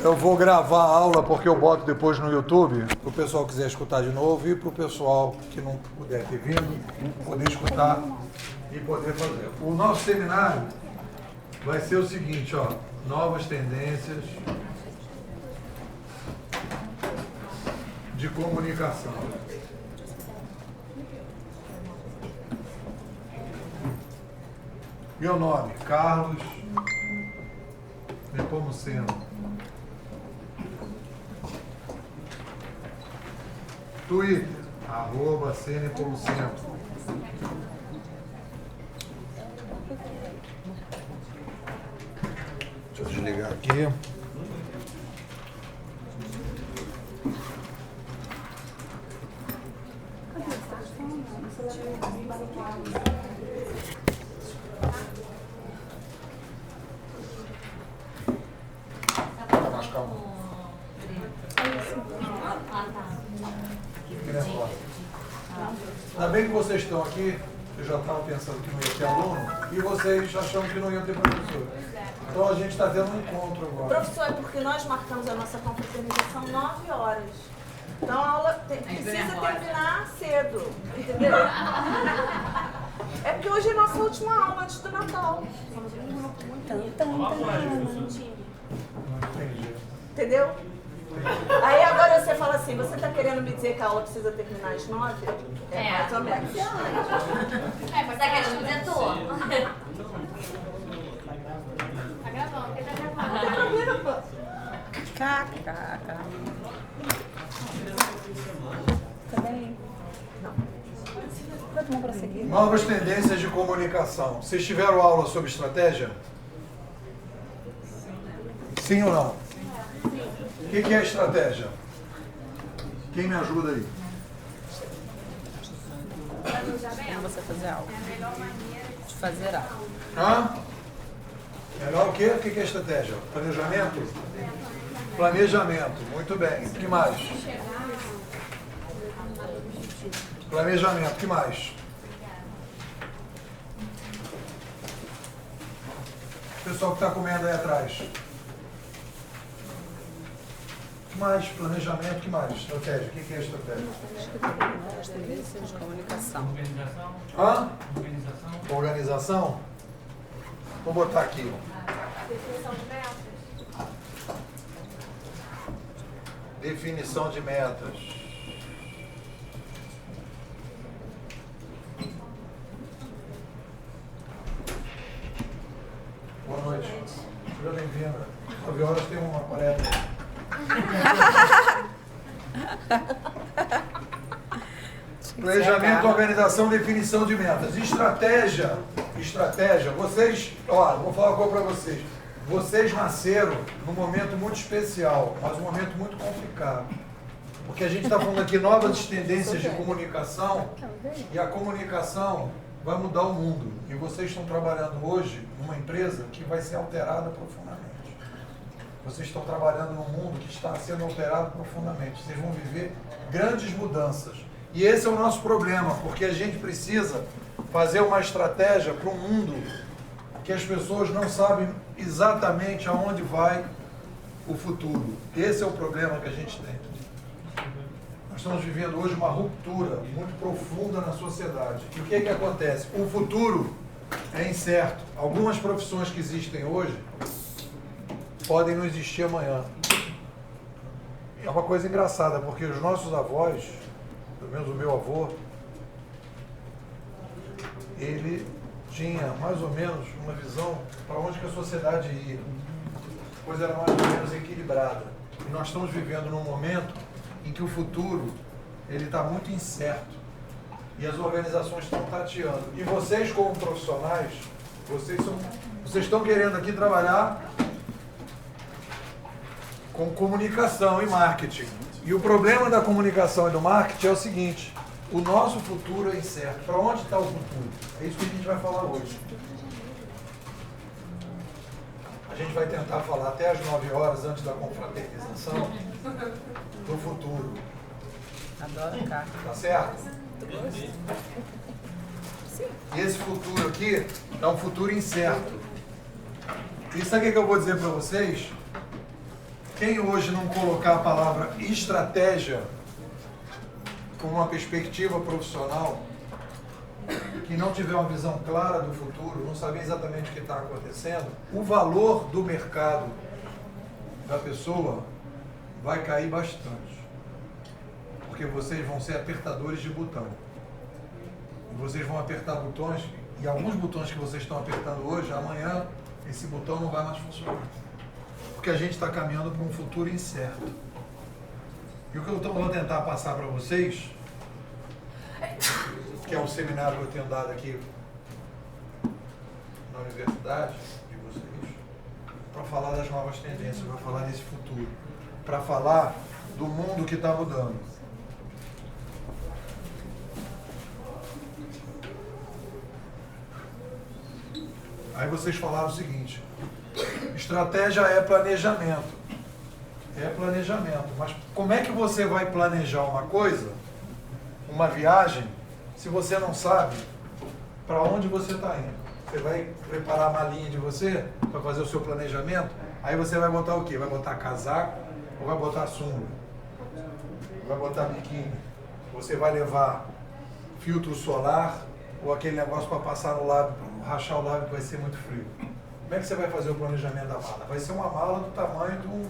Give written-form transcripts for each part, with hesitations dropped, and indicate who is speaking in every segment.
Speaker 1: Eu vou gravar a aula porque eu boto depois no YouTube, para o pessoal que quiser escutar de novo e para o pessoal que não puder ter vindo, poder escutar e poder fazer. O nosso seminário vai ser o seguinte, ó, novas tendências de comunicação. Meu nome, Carlos Nepomuceno. Twitter, @cnepomuceno. Deixa eu desligar aqui. Tá mais calmo. Ainda bem que vocês estão aqui, eu já estava pensando que não ia ter aluno, e vocês achando que não ia ter professor. Então a gente está tendo um encontro agora.
Speaker 2: Professor, é porque nós marcamos a nossa confraternização 9 horas. Então a aula precisa terminar cedo, entendeu? É porque hoje é a nossa última aula antes do Natal. Entendeu? Aí agora você fala assim, você está querendo me dizer que a aula precisa terminar às 9? É mais ou menos.
Speaker 3: Mas tá querendo me dizer tu. Tá gravando, porque tá gravando.
Speaker 2: Não tem problema, pô.
Speaker 4: Também. Vamos prosseguir.
Speaker 1: Novas tendências de comunicação. Vocês tiveram aula sobre estratégia? Sim ou não? O que é estratégia? Quem me ajuda aí?
Speaker 4: Como você fazer algo? De fazer algo.
Speaker 1: Hã? Melhor o quê? O que é estratégia? Planejamento? Planejamento. Muito bem. O que mais? Planejamento. O que mais? O pessoal que está comendo aí atrás. O que mais? Planejamento. O que mais? Estratégia. O que é estratégia?
Speaker 4: As tendências de comunicação.
Speaker 1: Hã? Organização? Vou botar aqui. Definição de metas. Boa noite. Seja bem-vinda. 9 horas tem uma palestra. Planejamento, organização, definição de metas. Estratégia. Vocês, ó, vou falar uma coisa para vocês. Vocês nasceram num momento muito especial, mas um momento muito complicado. Porque a gente está falando aqui novas tendências de comunicação e a comunicação vai mudar o mundo. E vocês estão trabalhando hoje numa empresa que vai ser alterada profundamente. Vocês estão trabalhando num mundo que está sendo alterado profundamente. Vocês vão viver grandes mudanças. E esse é o nosso problema, porque a gente precisa fazer uma estratégia para um mundo que as pessoas não sabem exatamente aonde vai o futuro. Esse é o problema que a gente tem. Nós estamos vivendo hoje uma ruptura muito profunda na sociedade. E o que acontece? O futuro é incerto. Algumas profissões que existem hoje podem não existir amanhã. É uma coisa engraçada, porque os nossos avós, pelo menos o meu avô, ele tinha mais ou menos uma visão para onde que a sociedade ia. A coisa era mais ou menos equilibrada. E nós estamos vivendo num momento em que o futuro ele está muito incerto. E as organizações estão tateando. E vocês, como profissionais, vocês estão querendo aqui trabalhar com comunicação e marketing. E o problema da comunicação e do marketing é o seguinte: o nosso futuro é incerto. Para onde está o futuro? É isso que a gente vai falar hoje. A gente vai tentar falar até às 9 horas, antes da confraternização, do futuro.
Speaker 4: Adoro carro.
Speaker 1: Tá certo? E esse futuro aqui é um futuro incerto. E sabe o que eu vou dizer para vocês? Quem hoje não colocar a palavra estratégia como uma perspectiva profissional, que não tiver uma visão clara do futuro, não saber exatamente o que está acontecendo, o valor do mercado da pessoa vai cair bastante. Porque vocês vão ser apertadores de botão. E vocês vão apertar botões, e alguns botões que vocês estão apertando hoje, amanhã esse botão não vai mais funcionar. Porque a gente está caminhando para um futuro incerto. E o que eu vou tentar passar para vocês, que é um seminário que eu tenho dado aqui na universidade de vocês, para falar das novas tendências, para falar desse futuro, para falar do mundo que está mudando. Aí vocês falaram o seguinte: estratégia é planejamento. É planejamento. Mas como é que você vai planejar uma coisa, uma viagem, se você não sabe para onde você está indo? Você vai preparar a malinha de você para fazer o seu planejamento, aí você vai botar o quê? Vai botar casaco ou vai botar sunga? Vai botar biquíni? Você vai levar filtro solar ou aquele negócio para passar no lábio, para rachar o lábio que vai ser muito frio? Como é que você vai fazer o planejamento da mala? Vai ser uma mala do tamanho de um...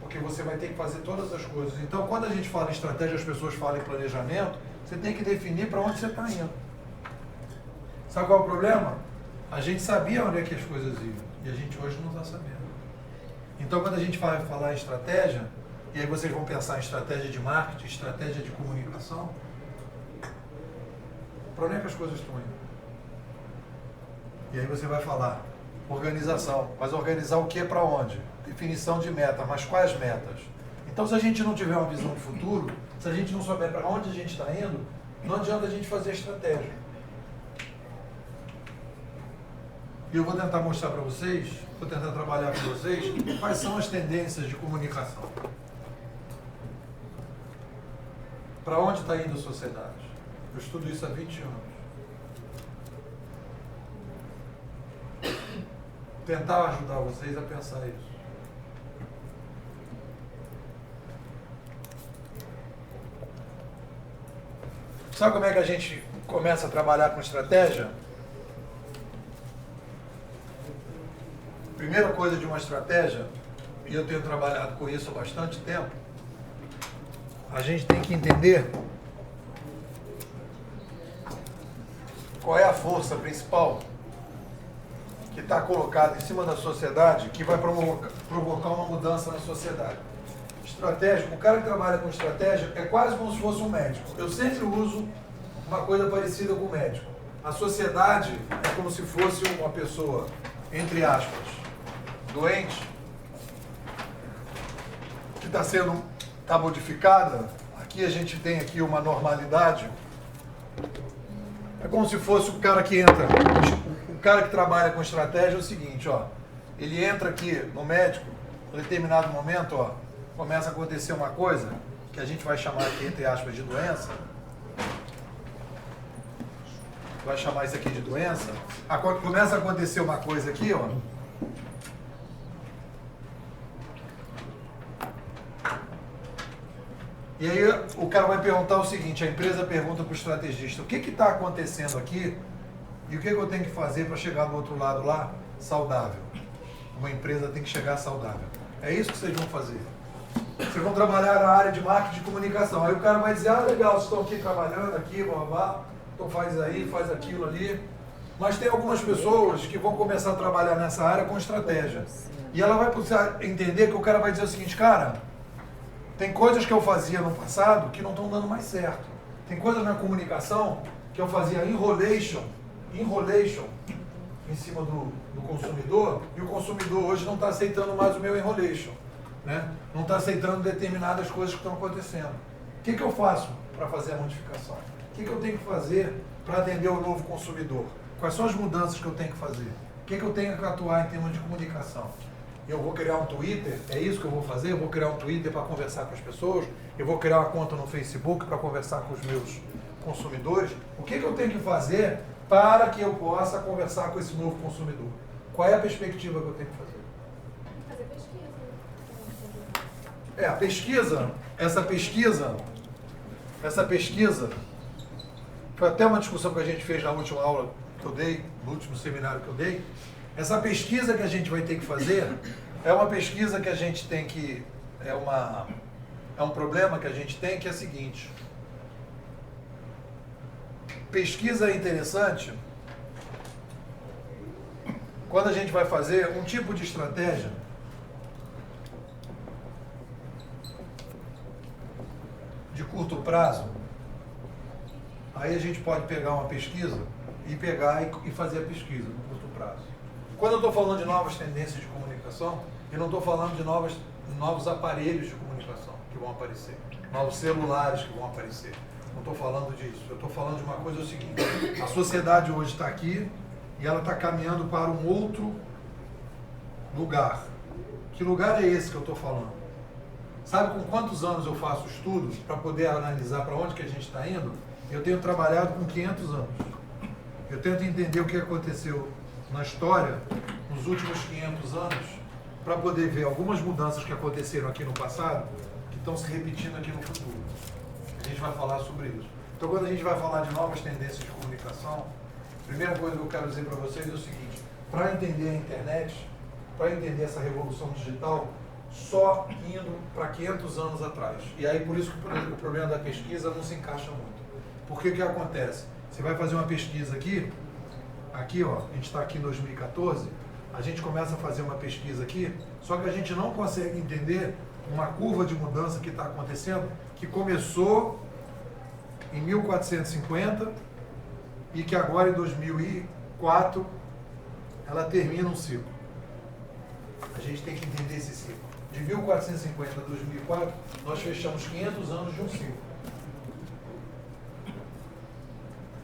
Speaker 1: Porque você vai ter que fazer todas as coisas. Então, quando a gente fala em estratégia, as pessoas falam em planejamento, você tem que definir para onde você está indo. Sabe qual é o problema? A gente sabia onde é que as coisas iam, e a gente hoje não está sabendo. Então, quando a gente vai falar em estratégia, e aí vocês vão pensar em estratégia de marketing, estratégia de comunicação, para onde é que as coisas estão indo? E aí você vai falar, organização. Mas organizar o que para onde? Definição de meta, mas quais metas? Então, se a gente não tiver uma visão de futuro, se a gente não souber para onde a gente está indo, não adianta a gente fazer estratégia. E eu vou tentar mostrar para vocês, vou tentar trabalhar com vocês, quais são as tendências de comunicação. Para onde está indo a sociedade? Eu estudo isso há 20 anos. Tentar ajudar vocês a pensar isso. Sabe como é que a gente começa a trabalhar com estratégia? Primeira coisa de uma estratégia, e eu tenho trabalhado com isso há bastante tempo, a gente tem que entender qual é a força principal que está colocada em cima da sociedade, que vai provocar uma mudança na sociedade. Estratégia, o cara que trabalha com estratégia é quase como se fosse um médico. Eu sempre uso uma coisa parecida com o médico. A sociedade é como se fosse uma pessoa, entre aspas, doente, que está modificada. Aqui a gente tem aqui uma normalidade. É como se fosse o cara que entra, o cara que trabalha com estratégia é o seguinte, ó, ele entra aqui no médico, em determinado momento, ó, começa a acontecer uma coisa, que a gente vai chamar aqui, entre aspas, de doença. Vai chamar isso aqui de doença. Começa a acontecer uma coisa aqui, ó. E aí o cara vai perguntar o seguinte, a empresa pergunta para o estrategista, o que está acontecendo aqui e o que eu tenho que fazer para chegar do outro lado lá saudável? Uma empresa tem que chegar saudável. É isso que vocês vão fazer. Vocês vão trabalhar na área de marketing de comunicação. Aí o cara vai dizer, ah, legal, vocês estão aqui trabalhando, aqui, blá, então faz aí, faz aquilo ali. Mas tem algumas pessoas que vão começar a trabalhar nessa área com estratégia. E ela vai precisar entender que o cara vai dizer o seguinte, cara, tem coisas que eu fazia no passado que não estão dando mais certo. Tem coisas na comunicação que eu fazia enrolation em cima do consumidor, e o consumidor hoje não está aceitando mais o meu enrolation, né? Não está aceitando determinadas coisas que estão acontecendo. O que eu faço para fazer a modificação? O que eu tenho que fazer para atender o novo consumidor? Quais são as mudanças que eu tenho que fazer? O que eu tenho que atuar em termos de comunicação? Eu vou criar um Twitter, é isso que eu vou fazer? Eu vou criar um Twitter para conversar com as pessoas? Eu vou criar uma conta no Facebook para conversar com os meus consumidores? O que eu tenho que fazer para que eu possa conversar com esse novo consumidor? Qual é a perspectiva que eu tenho que fazer?
Speaker 3: Fazer pesquisa.
Speaker 1: a pesquisa, essa pesquisa, foi até uma discussão que a gente fez na última aula que eu dei, no último seminário que eu dei. Essa pesquisa que a gente vai ter que fazer é uma pesquisa que a gente tem que, é um problema que a gente tem, que é o seguinte: pesquisa é interessante quando a gente vai fazer um tipo de estratégia de curto prazo. Aí a gente pode pegar uma pesquisa e fazer a pesquisa no curto prazo. Quando eu estou falando de novas tendências de comunicação, eu não estou falando de novos aparelhos de comunicação que vão aparecer, novos celulares que vão aparecer. Não estou falando disso. Eu estou falando de uma coisa, o seguinte: a sociedade hoje está aqui e ela está caminhando para um outro lugar. Que lugar é esse que eu estou falando? Sabe com quantos anos eu faço estudos para poder analisar para onde que a gente está indo? Eu tenho trabalhado com 500 anos. Eu tento entender o que aconteceu na história nos últimos 500 anos para poder ver algumas mudanças que aconteceram aqui no passado que estão se repetindo aqui no futuro. A gente vai falar sobre isso. Então, quando a gente vai falar de novas tendências de comunicação, a primeira coisa que eu quero dizer para vocês é o seguinte: para entender a internet, para entender essa revolução digital, só indo para 500 anos atrás. E aí, por isso que o problema da pesquisa não se encaixa muito. Porque o que acontece? Você vai fazer uma pesquisa aqui, ó, a gente está aqui em 2014, a gente começa a fazer uma pesquisa aqui, só que a gente não consegue entender uma curva de mudança que está acontecendo, que começou em 1450 e que agora em 2004 ela termina um ciclo. A gente tem que entender esse ciclo. De 1450 a 2004, nós fechamos 500 anos de um ciclo.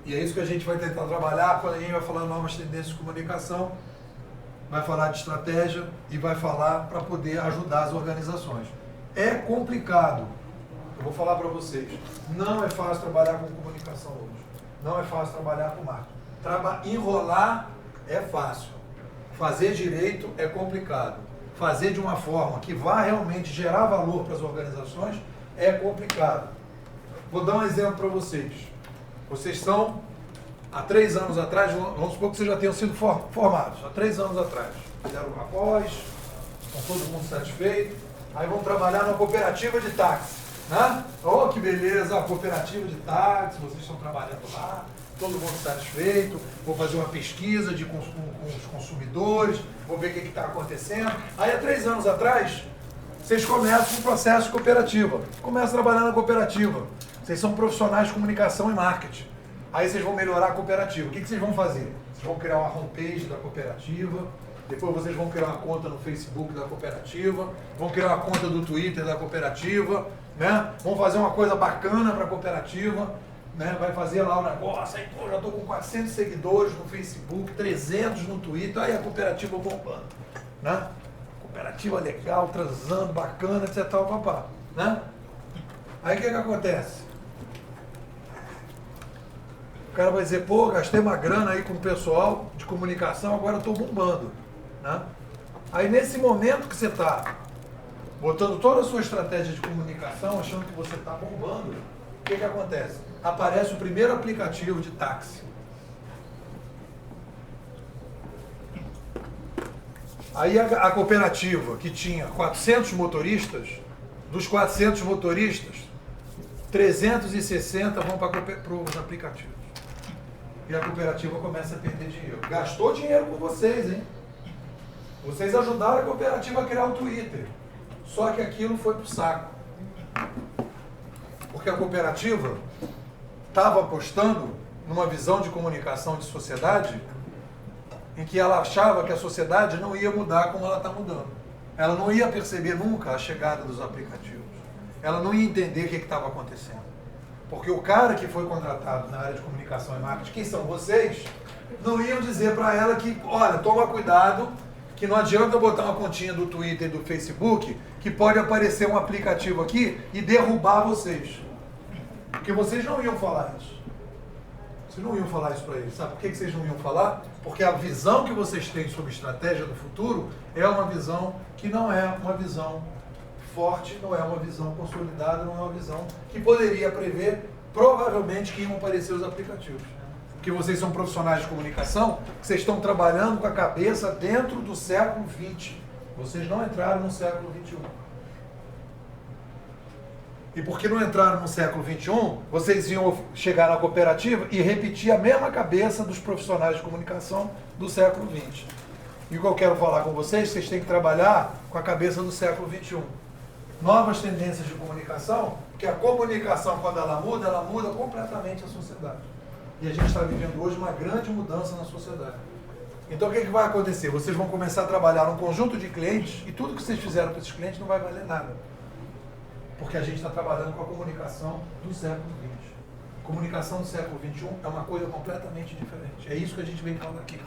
Speaker 1: E é isso que a gente vai tentar trabalhar quando a gente vai falar de novas tendências de comunicação, vai falar de estratégia e vai falar para poder ajudar as organizações. É complicado. Eu vou falar para vocês. Não é fácil trabalhar com comunicação hoje. Não é fácil trabalhar com marketing. Enrolar é fácil. Fazer direito é complicado. Fazer de uma forma que vá realmente gerar valor para as organizações é complicado. Vou dar um exemplo para vocês. Vocês estão, há 3 anos atrás, vamos supor que vocês já tenham sido formados, há 3 anos atrás. Fizeram uma pós, estão todo mundo satisfeito, aí vão trabalhar numa cooperativa de táxi. Né? Oh, que beleza, a cooperativa de táxi, vocês estão trabalhando lá, todo mundo satisfeito, vou fazer uma pesquisa com os consumidores, vou ver o que está acontecendo. Aí há 3 anos atrás, vocês começam um processo de cooperativa, começam a trabalhar na cooperativa. Vocês são profissionais de comunicação e marketing. Aí vocês vão melhorar a cooperativa. O que vocês vão fazer? Vocês vão criar uma homepage da cooperativa, depois vocês vão criar uma conta no Facebook da cooperativa, vão criar uma conta do Twitter da cooperativa, né? Vão fazer uma coisa bacana para a cooperativa, né? Vai fazer lá o negócio, aí pô, já estou com 400 seguidores no Facebook, 300 no Twitter, aí a cooperativa bombando, né? Cooperativa legal, transando, bacana, etc. Papá, né? Aí o que acontece? O cara vai dizer, pô, gastei uma grana aí com o pessoal de comunicação, agora eu estou bombando. Né? Aí nesse momento que você está botando toda a sua estratégia de comunicação, achando que você está bombando, o que acontece? Aparece o primeiro aplicativo de táxi. Aí a cooperativa que tinha 400 motoristas, dos 400 motoristas, 360 vão para os aplicativos. E a cooperativa começa a perder dinheiro. Gastou dinheiro com vocês, hein? Vocês ajudaram a cooperativa a criar o Twitter. Só que aquilo foi pro saco. Porque a cooperativa estava apostando numa visão de comunicação de sociedade em que ela achava que a sociedade não ia mudar como ela está mudando. Ela não ia perceber nunca a chegada dos aplicativos. Ela não ia entender o que estava acontecendo. Porque o cara que foi contratado na área de comunicação e marketing, quem são vocês, não iam dizer para ela que, olha, toma cuidado, que não adianta botar uma continha do Twitter e do Facebook, que pode aparecer um aplicativo aqui e derrubar vocês. Porque vocês não iam falar isso. Vocês não iam falar isso para eles. Sabe por que vocês não iam falar? Porque a visão que vocês têm sobre estratégia do futuro é uma visão que não é uma visão forte, não é uma visão consolidada, não é uma visão que poderia prever, provavelmente, que iam aparecer os aplicativos. Porque vocês são profissionais de comunicação, que vocês estão trabalhando com a cabeça dentro do século XX. Vocês não entraram no século XXI. E porque não entraram no século XXI, vocês iam chegar na cooperativa e repetir a mesma cabeça dos profissionais de comunicação do século XX. E o que eu quero falar com vocês, vocês têm que trabalhar com a cabeça do século XXI. Novas tendências de comunicação, porque a comunicação, quando ela muda completamente a sociedade. E a gente está vivendo hoje uma grande mudança na sociedade. Então o que vai acontecer? Vocês vão começar a trabalhar um conjunto de clientes e tudo que vocês fizeram para esses clientes não vai valer nada. Porque a gente está trabalhando com a comunicação do século XX. Comunicação do século XXI é uma coisa completamente diferente. É isso que a gente vem falando aqui.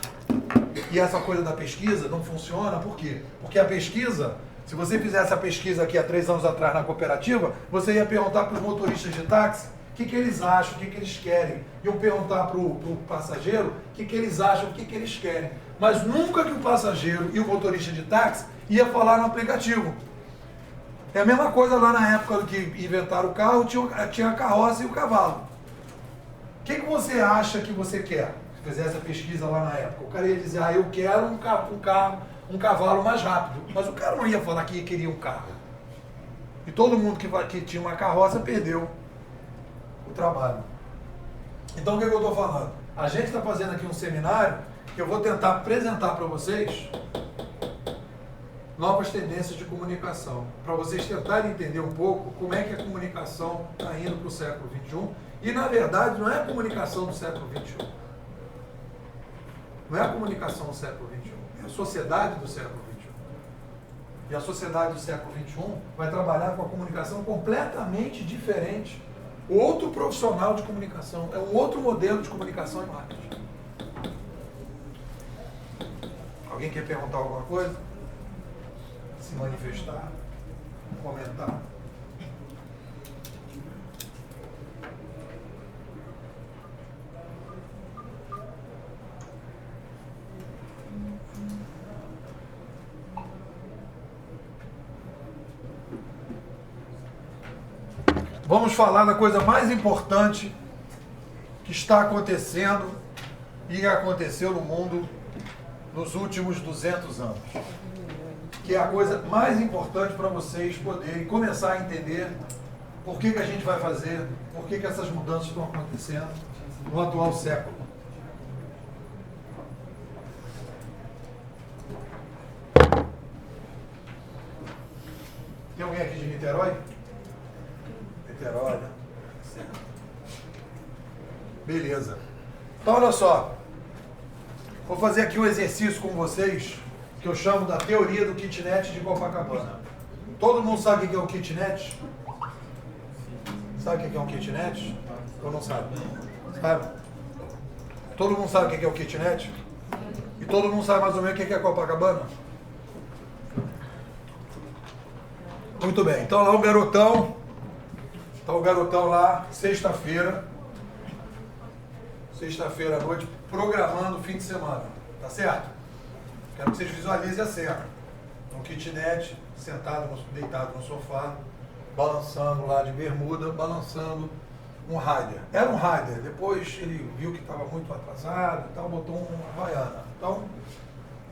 Speaker 1: E essa coisa da pesquisa não funciona, por quê? Porque a pesquisa, se você fizesse a pesquisa aqui há 3 anos atrás na cooperativa, você ia perguntar para os motoristas de táxi o que eles acham, o que eles querem. Iam perguntar para o passageiro o que eles acham, o que eles querem. Mas nunca que o passageiro e o motorista de táxi ia falar no aplicativo. É a mesma coisa lá na época que inventaram o carro, tinha a carroça e o cavalo. O que você acha que você quer? Se fizesse a pesquisa lá na época, o cara ia dizer, eu quero um cavalo mais rápido. Mas o cara não ia falar que queria um carro. E todo mundo que tinha uma carroça perdeu o trabalho. Então o que eu estou falando? A gente está fazendo aqui um seminário que eu vou tentar apresentar para vocês novas tendências de comunicação, para vocês tentarem entender um pouco como é que a comunicação está indo para o século XXI. E, na verdade, não é a comunicação do século XXI. Não é a comunicação do século XXI. É a sociedade do século XXI. E a sociedade do século XXI vai trabalhar com a comunicação completamente diferente. Outro profissional de comunicação. É um outro modelo de comunicação e marketing. Alguém quer perguntar alguma coisa? Se manifestar? Comentar? Vamos falar da coisa mais importante que está acontecendo e aconteceu no mundo nos últimos 200 anos. Que é a coisa mais importante para vocês poderem começar a entender por que a gente vai fazer, por que essas mudanças estão acontecendo no atual século. Tem alguém aqui de Niterói? Niterói, né? Beleza. Então, olha só. Vou fazer aqui um exercício com vocês que eu chamo da teoria do kitnet de Copacabana. Todo mundo sabe o que é um kitnet? Sabe o que é um kitnet? Ou não sabe? Sabe? Todo mundo sabe o que é o kitnet? E todo mundo sabe mais ou menos o que é Copacabana? Muito bem. Então lá o garotão. Está o garotão lá, sexta-feira à noite, programando o fim de semana. Tá certo? Quero que vocês visualizem a cena. Um kitnet, deitado no sofá, balançando lá de bermuda, balançando um Raider. Era um Raider, depois ele viu que estava muito atrasado e tal, botou uma Havaiana. Então,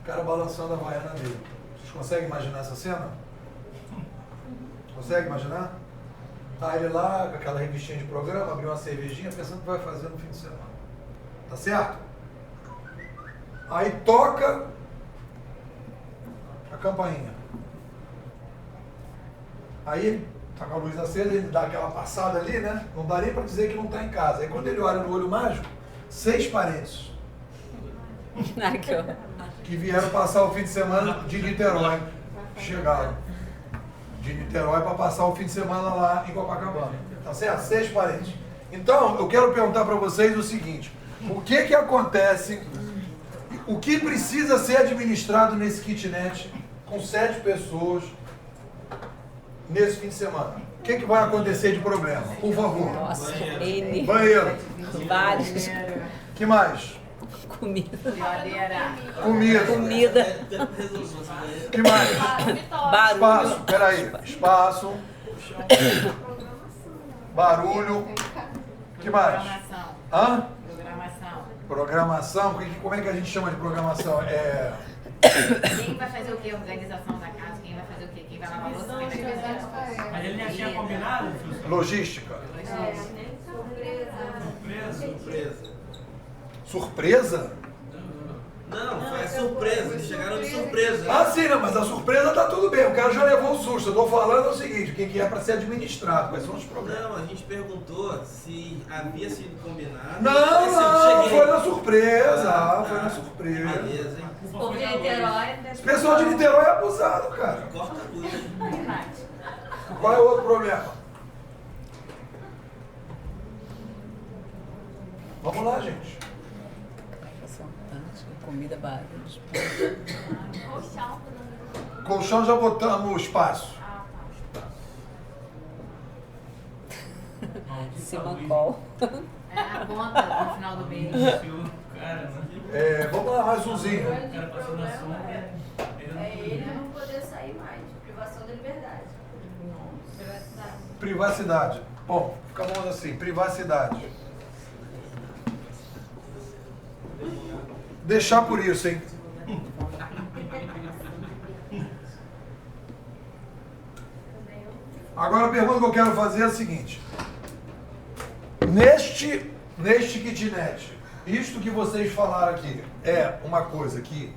Speaker 1: o cara balançando a Havaiana dele. Vocês conseguem imaginar essa cena? Consegue imaginar? Tá ele lá, com aquela revistinha de programa, abriu uma cervejinha, pensando o que vai fazer no fim de semana. Tá certo? Aí toca a campainha. Aí ele tá com a luz acesa, ele dá aquela passada ali, né? Não dá nem para dizer que não está em casa. Aí quando ele olha no olho mágico, 6 parentes que vieram passar o fim de semana de Niterói. Chegaram de Niterói para passar o fim de semana lá em Copacabana. Tá certo? 6 parentes. Então, eu quero perguntar para vocês o seguinte: o que acontece, o que precisa ser administrado nesse kitnet com 7 pessoas nesse fim de semana? O que vai acontecer de problema? Por favor.
Speaker 4: Nossa,
Speaker 1: Banheiro.
Speaker 4: Vários.
Speaker 1: Que mais?
Speaker 4: Comida.
Speaker 1: Comida. Que mais?
Speaker 4: Barulho.
Speaker 1: Espaço. Peraí. Espaço. Barulho. Que mais?
Speaker 5: Programação.
Speaker 1: Hã?
Speaker 5: Programação.
Speaker 1: Programação. Como é que a gente chama de programação?
Speaker 5: Quem vai fazer o quê? Organização da casa, quem vai fazer o quê? Quem vai lavar louça, quem vai fazer.
Speaker 6: Mas ele já tinha combinado?
Speaker 1: Logística.
Speaker 7: Surpresa.
Speaker 1: Surpresa?
Speaker 7: Não, foi a surpresa. Eles chegaram de surpresa.
Speaker 1: Ah, sim, não, mas a surpresa tá tudo bem. O cara já levou o susto. Eu tô falando o seguinte, o que é para ser administrado, quais são os problemas.
Speaker 7: Não, a gente perguntou se havia sido combinado.
Speaker 1: Não,
Speaker 7: Cheguei.
Speaker 1: foi na surpresa. Foi na surpresa.
Speaker 7: Beleza, hein?
Speaker 3: O povo de Niterói.
Speaker 1: Esse pessoal de Niterói é abusado, cara.
Speaker 7: Corta a luz.
Speaker 1: Qual é o outro problema? Vamos lá, gente.
Speaker 4: Comida, barulho.
Speaker 3: Colchão.
Speaker 1: Colchão já botamos o espaço.
Speaker 4: Simancol.
Speaker 5: É a conta no final do mês.
Speaker 1: Vamos lá, mais umzinho.
Speaker 6: O cara passou na sombra.
Speaker 3: É ele não poder sair mais. Privação da liberdade. Privacidade.
Speaker 1: Privacidade. Bom, ficamos assim, privacidade. Deixar por isso, hein? Agora a pergunta que eu quero fazer é a seguinte. Neste kitnet, isto que vocês falaram aqui é uma coisa que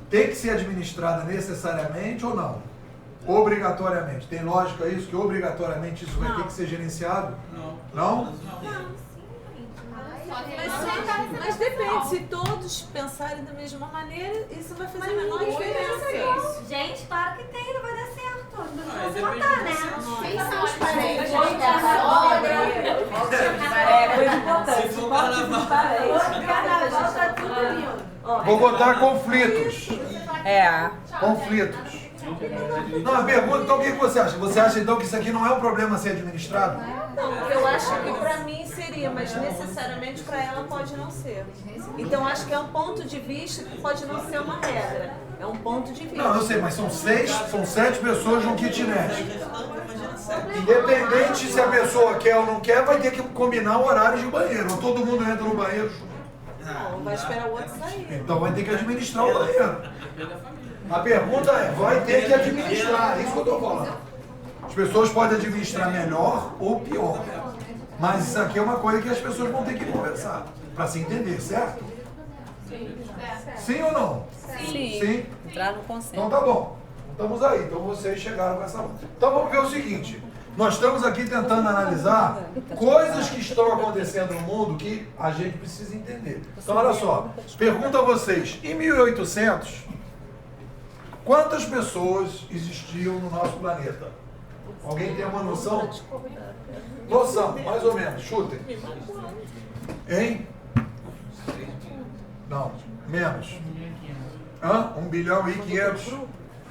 Speaker 1: tem que ser administrada necessariamente ou não? Obrigatoriamente. Tem lógica isso, que obrigatoriamente isso vai ter que ser gerenciado? Não?
Speaker 2: Mas depende, se todos pensarem da mesma maneira, isso vai fazer a menor diferença.
Speaker 3: Gente, claro que tem, não vai dar certo. Não
Speaker 6: Mas
Speaker 3: vamos votar, né?
Speaker 8: Quem são os parentes?
Speaker 4: Coisa importante.
Speaker 7: Se for carnaval.
Speaker 3: O carnaval tá tudo lindo.
Speaker 1: Vou botar conflitos.
Speaker 4: Conflitos.
Speaker 1: Não, a pergunta, então o que você acha? Você acha então que isso aqui não é um problema a ser administrado?
Speaker 2: Não, eu acho que pra mim seria, mas necessariamente pra ela pode não ser. Então acho que é um ponto de vista que pode não ser uma regra. É um ponto de vista.
Speaker 1: Não, eu sei, mas são 7 pessoas num kitnet. Independente se a pessoa quer ou não quer, vai ter que combinar o horário de banheiro. Ou todo mundo entra no banheiro.
Speaker 2: Não, vai esperar o outro sair.
Speaker 1: Então vai ter que administrar o banheiro. A pergunta é, vai ter que administrar, é isso que eu estou falando. As pessoas podem administrar melhor ou pior. Mas isso aqui é uma coisa que as pessoas vão ter que conversar, para se entender, certo? Sim ou não? Sim.
Speaker 4: Entrar no consenso.
Speaker 1: Então tá bom. Estamos aí. Então vocês chegaram com essa luta. Então vamos ver o seguinte. Nós estamos aqui tentando analisar coisas que estão acontecendo no mundo que a gente precisa entender. Então olha só. Pergunto a vocês. Em 1800, quantas pessoas existiam no nosso planeta? Alguém tem uma noção? Noção, mais ou menos. Chutem. Hein? Não, menos. 1 bilhão e 500.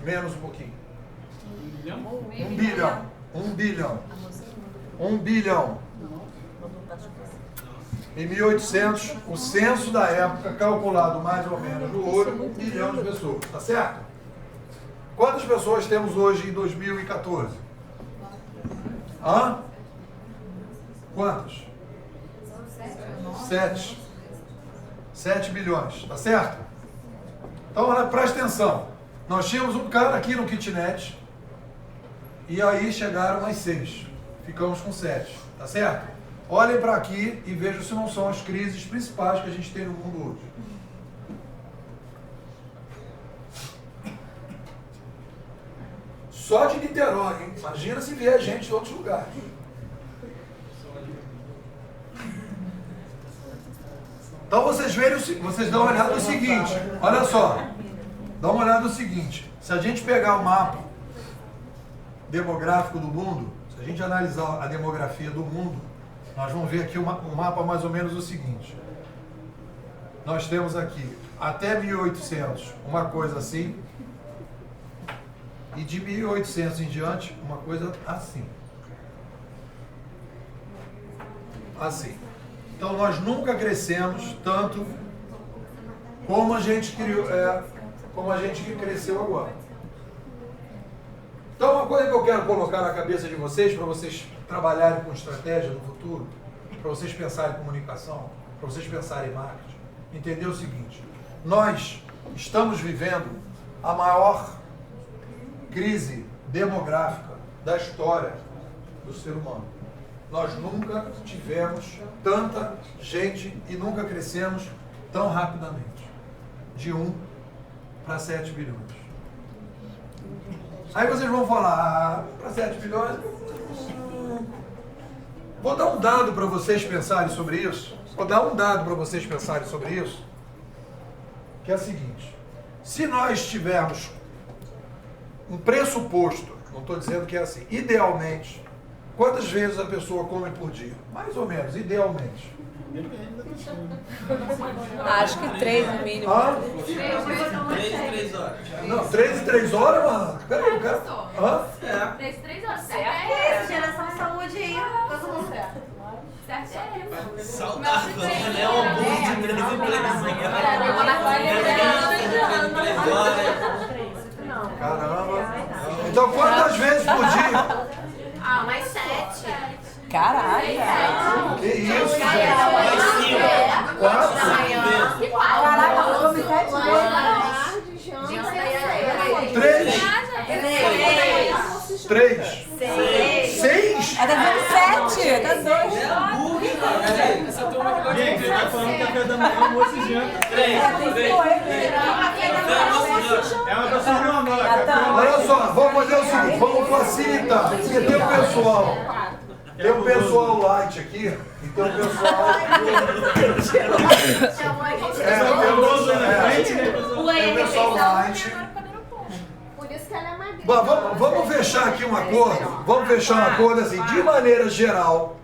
Speaker 1: Menos um pouquinho. 1 bilhão. 1 bilhão. 1 bilhão. Em 1800, o censo da época, calculado mais ou menos no olho, 1 bilhão de pessoas. Tá certo? Quantas pessoas temos hoje em 2014? Quantas? 7 bilhões, tá certo? Então, olha, presta atenção. Nós tínhamos um cara aqui no kitnet e aí chegaram mais 6. Ficamos com 7, tá certo? Olhem para aqui e vejam se não são as crises principais que a gente tem no mundo hoje. Só de Niterói, hein? Imagina se vier gente de outros lugares. Então vocês dão uma olhada no seguinte, olha só, dá uma olhada no seguinte, se a gente pegar o mapa demográfico do mundo, se a gente analisar a demografia do mundo, nós vamos ver aqui um mapa mais ou menos o seguinte. Nós temos aqui, até 1800, uma coisa assim, e de 1800 em diante, uma coisa assim. Assim. Então nós nunca crescemos tanto como a gente criou, como a gente cresceu agora. Então, uma coisa que eu quero colocar na cabeça de vocês, para vocês trabalharem com estratégia no futuro, para vocês pensarem em comunicação, para vocês pensarem em marketing, entender o seguinte: nós estamos vivendo a maior crise demográfica da história do ser humano. Nós nunca tivemos tanta gente e nunca crescemos tão rapidamente. De 1 para 7 bilhões. Aí vocês vão falar, para 7 bilhões... Vou dar um dado para vocês pensarem sobre isso. Que é o seguinte: se nós tivermos um pressuposto, não estou dizendo que é assim, idealmente, quantas vezes a pessoa come por dia? Mais ou menos, idealmente.
Speaker 4: Acho que 3 no mínimo.
Speaker 7: 3 horas.
Speaker 1: Não, 3 em 3 horas, mano? Peraí, o cara...
Speaker 3: 3 horas.
Speaker 8: Geração de saúde aí. Todo mundo certo.
Speaker 7: Saudável, né? É um almoço de 3 em 3 da manhã. 3 horas.
Speaker 1: Caramba. Então, quantas vezes por dia?
Speaker 3: Mais 7.
Speaker 4: Caralho.
Speaker 1: Que isso, gente?
Speaker 7: Mais 5.
Speaker 1: 4?
Speaker 8: Caraca, eu comi 7 vezes.
Speaker 1: 3? 6?
Speaker 4: É da 27, é da 2.
Speaker 6: Gente, ele tá falando café da manhã, almoço e janta.
Speaker 7: 3.
Speaker 6: É uma pessoa normal.
Speaker 1: Olha só, vamos fazer o seguinte, vamos facilitar. Porque tem o pessoal light aqui e tem o pessoal... Tem o pessoal light.
Speaker 8: Por isso que ela é magrinha.
Speaker 1: Bom, vamos fechar aqui um acordo. Vamos fechar um acordo assim, de maneira geral.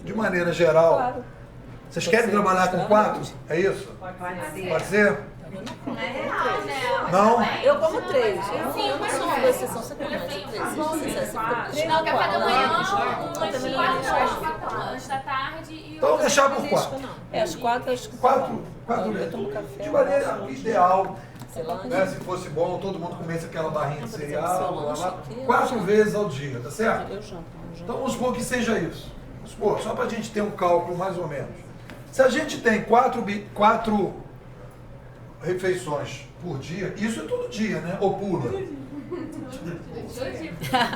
Speaker 1: De maneira geral. Vocês querem trabalhar com 4? É isso? Pode ser? Não?
Speaker 2: Eu como 3.
Speaker 4: Eu não sou uma exceção, você come 3.
Speaker 5: Não, café da manhã, um lanchinho, lanche da tarde e
Speaker 1: Então vamos deixar por 4.
Speaker 4: É, as 4 acho que...
Speaker 1: 4
Speaker 4: Eu tomo café.
Speaker 1: de maneira ideal. Né, se fosse bom, todo mundo comesse aquela barrinha de cereal. Blá, blá, 4 vezes ao dia, tá certo?
Speaker 4: Eu janto.
Speaker 1: Então vamos supor que seja isso. Vamos supor, só para a gente ter um cálculo mais ou menos. Se a gente tem 4 refeições por dia, isso é todo dia, né? Ou pula?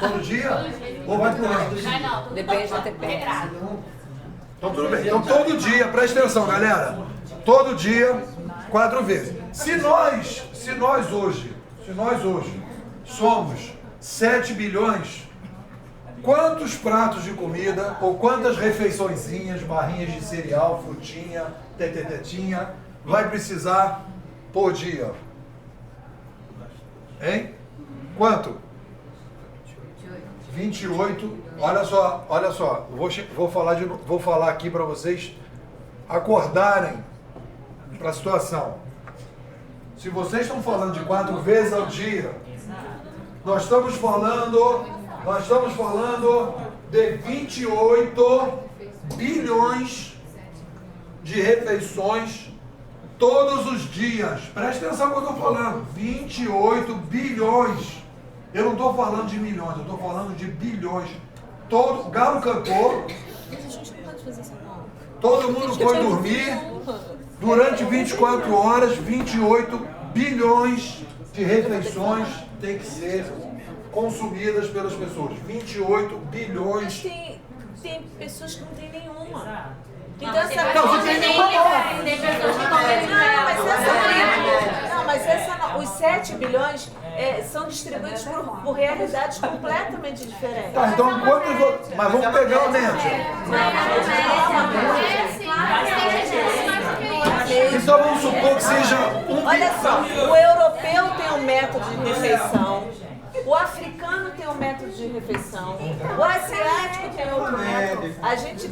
Speaker 1: Todo dia? Ou vai pulando?
Speaker 4: Depende da TPM.
Speaker 1: Então tudo bem. Então todo dia, presta atenção, galera. Todo dia, 4 vezes. Se nós hoje somos 7 bilhões, quantos pratos de comida ou quantas refeiçõezinhas, barrinhas de cereal, frutinha, tetetetinha, vai precisar por dia? Hein? Quanto? 28. Olha só. Vou falar aqui para vocês acordarem para a situação. Se vocês estão falando de 4 vezes ao dia, nós estamos falando de 28 bilhões de refeições todos os dias. Preste atenção no que eu estou falando. 28 bilhões. Eu não estou falando de milhões, eu estou falando de bilhões. O galo cantou. Todo mundo foi dormir. Durante 24 horas, 28 bilhões de refeições têm que ser consumidas pelas pessoas. 28 bilhões.
Speaker 2: Mas tem pessoas que não tem nenhuma. Então
Speaker 1: Não, você tem nenhuma.
Speaker 2: Os 7 bilhões são distribuídos por realidades completamente diferentes.
Speaker 1: Tá, então mas vamos pegar a média. Então vamos supor que seja
Speaker 2: Olha só, o europeu tem um método de refeição, o africano tem um método de refeição, o asiático tem outro método. A gente.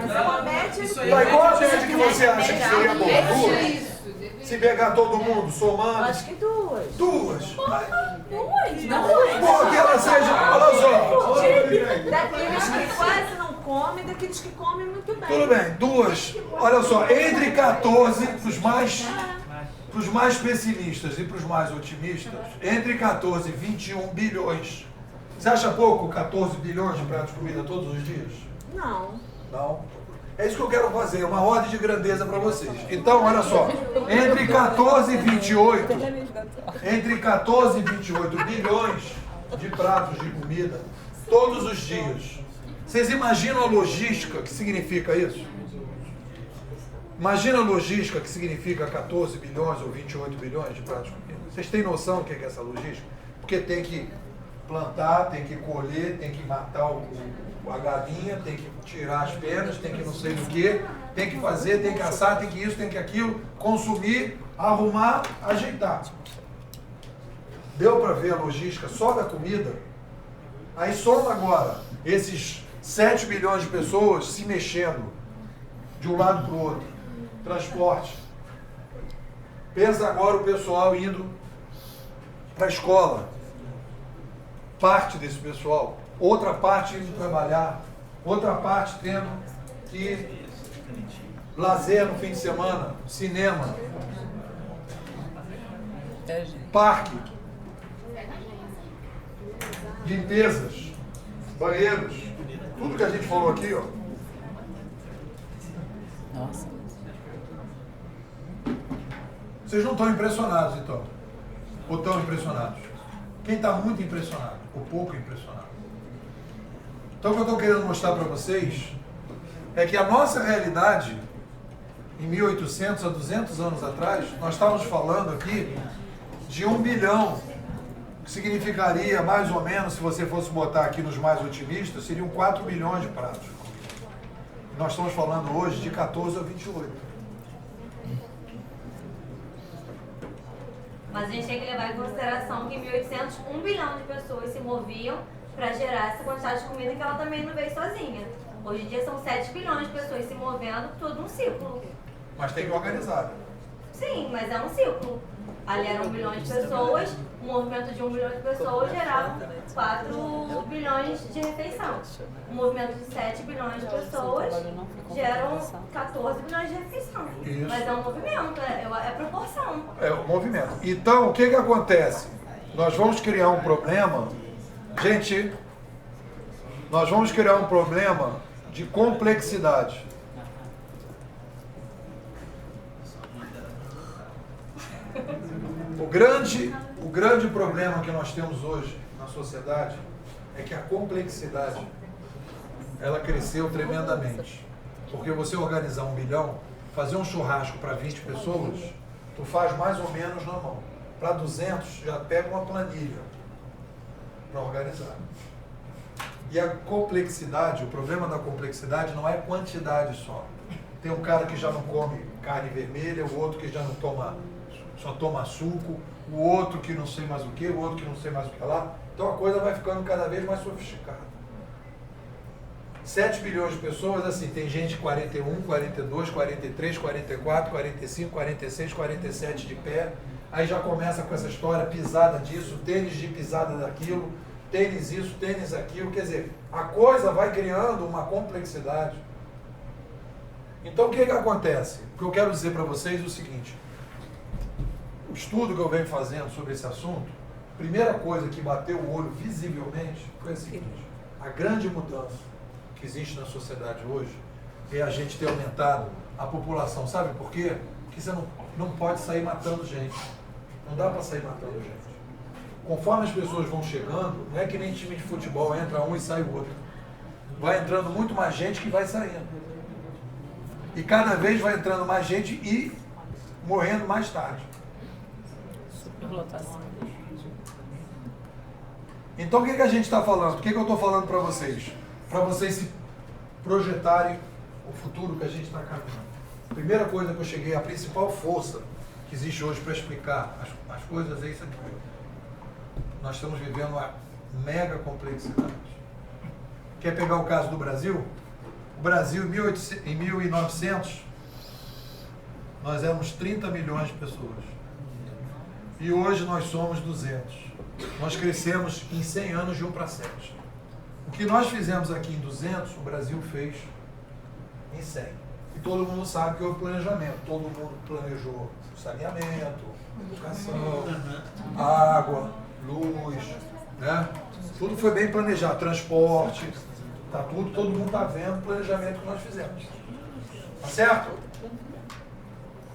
Speaker 2: Mas é uma média.
Speaker 1: Tá, qual a média que você acha que seria boa? 2? Se pegar todo mundo somando?
Speaker 2: Acho que 2.
Speaker 1: 2?
Speaker 2: Não.
Speaker 1: Pô, que ela seja. Olha só.
Speaker 2: Daqueles que quase não comem, daqueles que comem muito bem.
Speaker 1: Tudo bem, 2. Olha só, entre 14, os mais para os mais pessimistas e para os mais otimistas, entre 14 e 21 bilhões. Você acha pouco 14 bilhões de pratos de comida todos os dias?
Speaker 2: Não.
Speaker 1: Não. É isso que eu quero fazer, uma ordem de grandeza para vocês. Então, olha só, entre 14 e 28 bilhões de pratos de comida todos os dias. Vocês imaginam a logística que significa isso? Imagina a logística que significa 14 bilhões ou 28 bilhões de pratos de comida. Vocês têm noção do que é essa logística? Porque tem que plantar, tem que colher, tem que matar a galinha, tem que tirar as penas, tem que não sei do que, tem que fazer, tem que assar, tem que isso, tem que aquilo, consumir, arrumar, ajeitar. Deu para ver a logística só da comida? Aí soma agora esses 7 bilhões de pessoas se mexendo de um lado para o outro. Transporte. Pensa agora o pessoal indo para a escola. Parte desse pessoal. Outra parte indo trabalhar. Outra parte tendo que lazer no fim de semana. Cinema. Parque. Limpezas. Banheiros. Tudo que a gente falou aqui, ó.
Speaker 4: Nossa.
Speaker 1: Vocês não estão impressionados, então? Ou estão impressionados? Quem está muito impressionado? Ou pouco impressionado? Então, o que eu estou querendo mostrar para vocês é que a nossa realidade, em 1800 a 200 anos atrás, nós estávamos falando aqui de 1 bilhão, que significaria, mais ou menos, se você fosse botar aqui nos mais otimistas, seriam 4 bilhões de pratos. Nós estamos falando hoje de 14 a 28.
Speaker 3: Mas a gente tem que levar em consideração que em 1800, 1 bilhão de pessoas se moviam para gerar essa quantidade de comida que ela também não veio sozinha. Hoje em dia são 7 bilhões de pessoas se movendo, tudo num ciclo.
Speaker 1: Mas tem que organizar.
Speaker 3: Sim, mas é um ciclo. Ali eram 1 bilhão de pessoas, o movimento de 1 bilhão de pessoas gerava 4 bilhões de refeição. O movimento de 7 bilhões de pessoas geram 14 bilhões de refeição.
Speaker 1: Isso.
Speaker 3: Mas é um movimento, é proporção.
Speaker 1: É o movimento. Então, o que acontece? Nós vamos criar um problema, gente, nós vamos criar um problema de complexidade. O grande problema que nós temos hoje na sociedade é que a complexidade, ela cresceu tremendamente. Porque você organizar 1 bilhão, fazer um churrasco para 20 pessoas, tu faz mais ou menos na mão. Para 200, já pega uma planilha para organizar. E a complexidade, o problema da complexidade não é quantidade só. Tem um cara que já não come carne vermelha, o outro que já não toma, só toma suco, o outro que não sei mais o que, o outro que não sei mais o que lá. Então a coisa vai ficando cada vez mais sofisticada. 7 bilhões de pessoas, assim, tem gente 41, 42, 43, 44, 45, 46, 47 de pé. Aí já começa com essa história, pisada disso, tênis de pisada daquilo, tênis isso, tênis aquilo. Quer dizer, a coisa vai criando uma complexidade. Então o que acontece? O que eu quero dizer para vocês é o seguinte. O estudo que eu venho fazendo sobre esse assunto, a primeira coisa que bateu o olho visivelmente foi a seguinte: a grande mudança que existe na sociedade hoje é a gente ter aumentado a população. Sabe por quê? Porque você não pode sair matando gente. Não dá para sair matando gente. Conforme as pessoas vão chegando, não é que nem time de futebol, entra um e sai o outro. Vai entrando muito mais gente que vai saindo. E cada vez vai entrando mais gente e morrendo mais tarde.
Speaker 4: Superlotação.
Speaker 1: Então o que a gente está falando? O que eu estou falando para vocês? Para vocês se projetarem o futuro que a gente está caminhando. A primeira coisa que eu cheguei, a principal força que existe hoje para explicar as coisas é isso aqui. Nós estamos vivendo uma mega complexidade. Quer pegar o caso do Brasil? O Brasil, em 1900, nós éramos 30 milhões de pessoas. E hoje nós somos 200. Nós crescemos em 100 anos de 1 para 7. O que nós fizemos aqui em 200, o Brasil fez em 100. E todo mundo sabe que houve planejamento. Todo mundo planejou saneamento, educação, água, luz, né? Tudo foi bem planejado, transporte, tá tudo, todo mundo está vendo o planejamento que nós fizemos. Tá certo?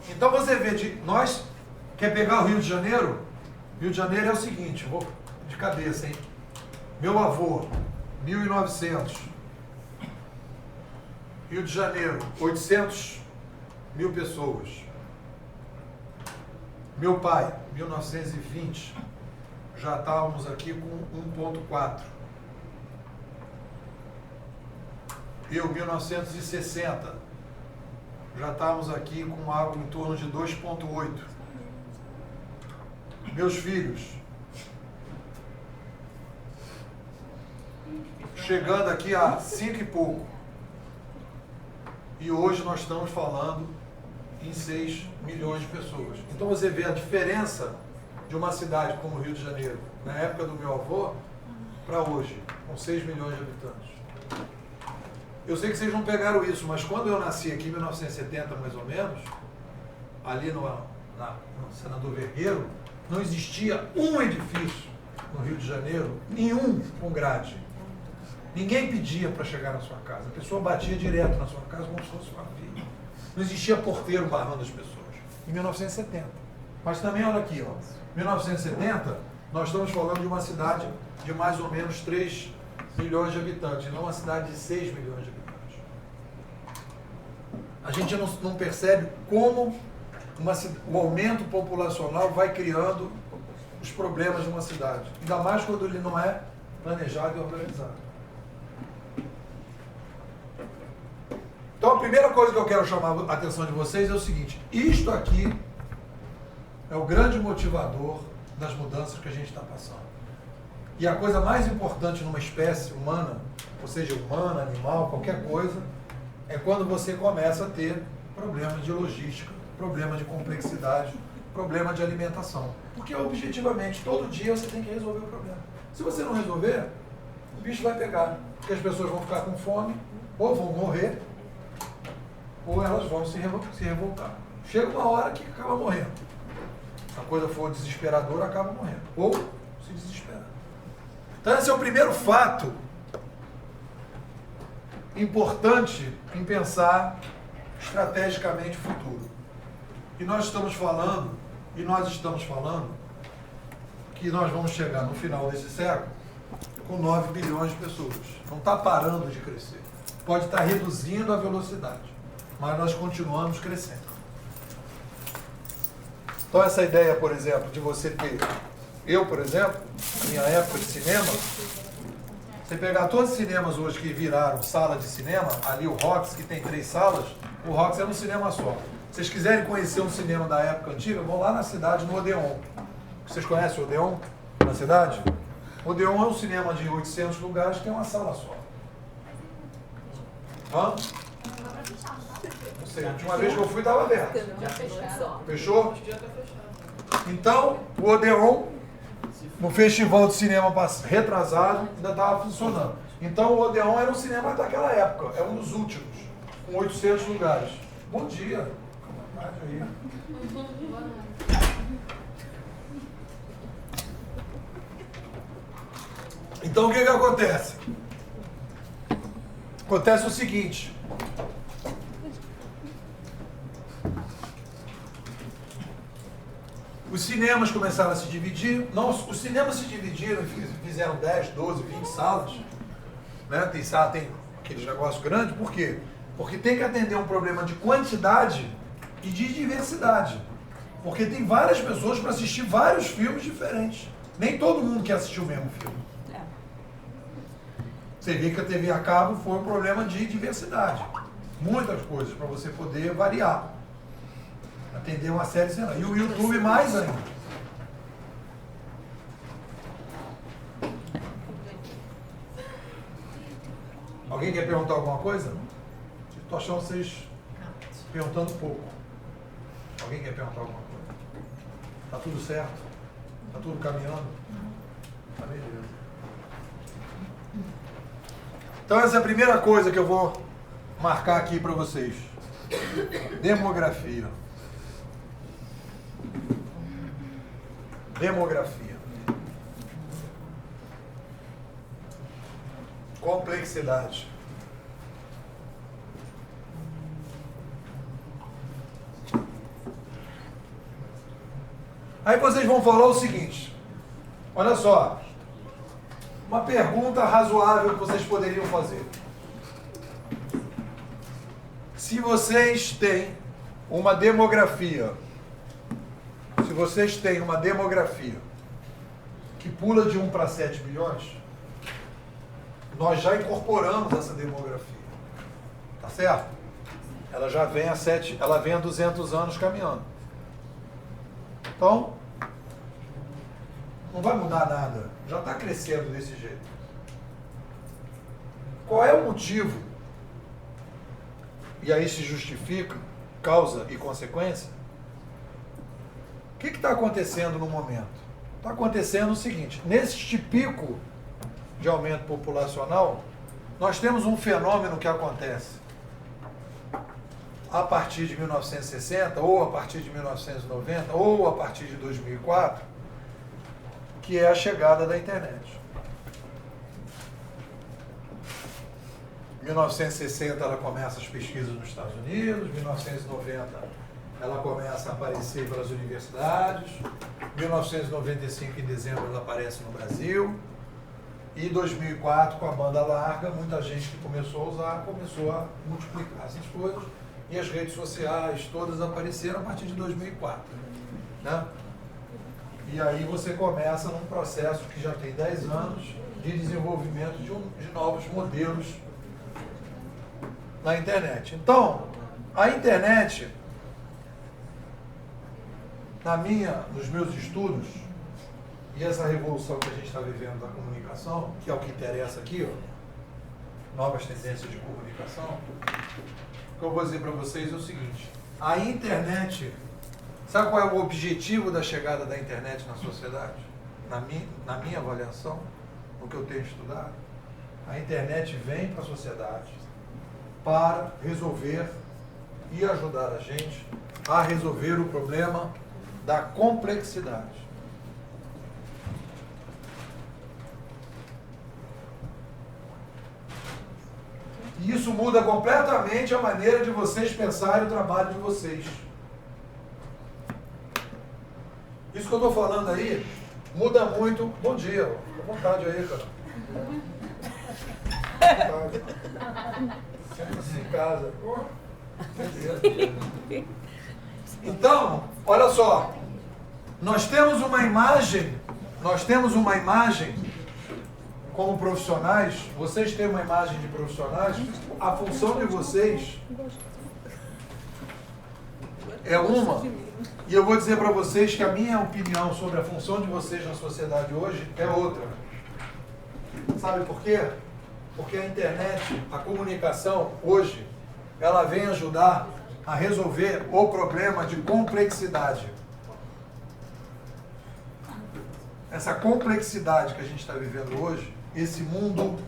Speaker 1: Então você vê, nós, quer pegar o Rio de Janeiro? Rio de Janeiro é o seguinte, vou de cabeça, hein? Meu avô, 1900. Rio de Janeiro, 800 mil pessoas. Meu pai, 1920, já estávamos aqui com 1,4. Eu, 1960, já estávamos aqui com algo em torno de 2,8. Meus filhos, chegando aqui a 5 e pouco. E hoje nós estamos falando em 6 milhões de pessoas. Então você vê a diferença de uma cidade como o Rio de Janeiro, na época do meu avô, para hoje, com 6 milhões de habitantes. Eu sei que vocês não pegaram isso, mas quando eu nasci aqui em 1970, mais ou menos, ali no Senador Vergueiro, não existia um edifício no Rio de Janeiro, nenhum com grade. Ninguém pedia para chegar na sua casa. A pessoa batia direto na sua casa como se fosse uma filha. Não existia porteiro barrando as pessoas. Em 1970. Mas também, olha aqui, ó. 1970, nós estamos falando de uma cidade de mais ou menos 3 milhões de habitantes, não uma cidade de 6 milhões de habitantes. A gente não percebe como o aumento populacional vai criando os problemas de uma cidade. Ainda mais quando ele não é planejado e organizado. Então a primeira coisa que eu quero chamar a atenção de vocês é o seguinte: isto aqui é o grande motivador das mudanças que a gente está passando. E a coisa mais importante numa espécie humana, ou seja, humana, animal, qualquer coisa, é quando você começa a ter problemas de logística, problemas de complexidade, problema de alimentação. Porque objetivamente, todo dia você tem que resolver o problema. Se você não resolver, o bicho vai pegar. Porque as pessoas vão ficar com fome, ou vão morrer, ou elas vão se revoltar. Chega uma hora que acaba morrendo. Se a coisa for desesperadora, acaba morrendo. Ou se desesperar. Então esse é o primeiro fato importante em pensar estrategicamente o futuro. E nós estamos falando que nós vamos chegar no final desse século com 9 bilhões de pessoas. Não está parando de crescer. Pode estar reduzindo a velocidade, mas nós continuamos crescendo. Então essa ideia, por exemplo, de você ter... Eu, por exemplo, na minha época de cinema, você pegar todos os cinemas hoje que viraram sala de cinema, ali o Rox, que tem 3 salas, o Rox é um cinema só. Se vocês quiserem conhecer um cinema da época antiga, vão lá na cidade, no Odeon. Vocês conhecem o Odeon na cidade? O Odeon é um cinema de 800 lugares que tem uma sala só. Hã? Não sei, a última vez que eu fui estava aberto. Fechou? Então, o Odeon, no festival de cinema retrasado, ainda estava funcionando. Então, o Odeon era um cinema daquela época, é um dos últimos, com 800 lugares. Bom dia. Aí. Então, o que acontece? Acontece o seguinte. Os cinemas começaram a se dividir. Não, os cinemas se dividiram, fizeram 10, 12, 20 salas. Né? Tem aqueles negócios grandes. Por quê? Porque tem que atender um problema de quantidade e de diversidade. Porque tem várias pessoas para assistir vários filmes diferentes. Nem todo mundo quer assistir o mesmo filme. Você vê que a TV a cabo foi um problema de diversidade. Muitas coisas para você poder variar. Atender uma série de cenários. E o YouTube mais ainda. Alguém quer perguntar alguma coisa? Estou achando vocês perguntando pouco. Alguém quer perguntar alguma coisa? Está tudo certo? Está tudo caminhando? Tá beleza. Então essa é a primeira coisa que eu vou marcar aqui para vocês. Demografia. Demografia. Complexidade. Aí vocês vão falar o seguinte, olha só, uma pergunta razoável que vocês poderiam fazer. Se vocês têm uma demografia, que pula de 1 para 7 bilhões, nós já incorporamos essa demografia, tá certo? Ela já vem há 200 anos caminhando. Então, não vai mudar nada, já está crescendo desse jeito. Qual é o motivo? E aí se justifica causa e consequência. O que está acontecendo no momento? Está acontecendo o seguinte, neste pico de aumento populacional, nós temos um fenômeno que acontece a partir de 1960, ou a partir de 1990, ou a partir de 2004, que é a chegada da internet. Em 1960 ela começa as pesquisas nos Estados Unidos, em 1990 ela começa a aparecer pelas universidades, em 1995 em dezembro ela aparece no Brasil, e em 2004 com a banda larga, muita gente que começou a usar, começou a multiplicar essas coisas, e as redes sociais todas apareceram a partir de 2004, né? E aí você começa num processo que já tem 10 anos de desenvolvimento de novos modelos na internet. Então, a internet, nos meus estudos, e essa revolução que a gente está vivendo da comunicação, que é o que interessa aqui, ó, novas tendências de comunicação, o que eu vou dizer para vocês é o seguinte, a internet, sabe qual é o objetivo da chegada da internet na sociedade? Na minha avaliação, no que eu tenho estudado, a internet vem para a sociedade para resolver e ajudar a gente a resolver o problema da complexidade. E isso muda completamente a maneira de vocês pensarem o trabalho de vocês. Isso que eu estou falando aí muda muito. Bom dia, fica à vontade aí, cara. Senta-se em casa. Então, olha só. Nós temos uma imagem como profissionais, vocês têm uma imagem de profissionais, a função de vocês é uma, e eu vou dizer para vocês que a minha opinião sobre a função de vocês na sociedade hoje é outra. Sabe por quê? Porque a internet, a comunicação hoje, ela vem ajudar a resolver o problema de complexidade. Essa complexidade que a gente está vivendo hoje, esse mundo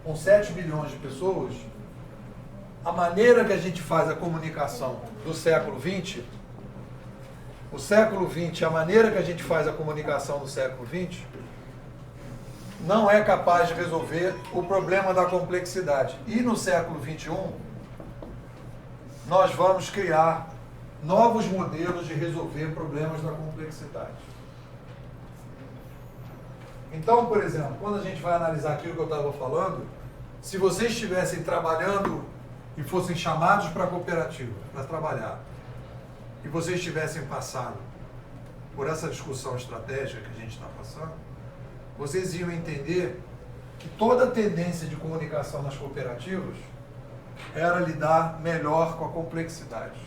Speaker 1: com 7 bilhões de pessoas, a maneira que a gente faz a comunicação do século XX, o século XX, a maneira que a gente faz a comunicação do século XX, não é capaz de resolver o problema da complexidade. E no século XXI, nós vamos criar novos modelos de resolver problemas da complexidade. Então, por exemplo, quando a gente vai analisar aquilo que eu estava falando, se vocês estivessem trabalhando e fossem chamados para a cooperativa, para trabalhar, e vocês tivessem passado por essa discussão estratégica que a gente está passando, vocês iam entender que toda a tendência de comunicação nas cooperativas era lidar melhor com a complexidade.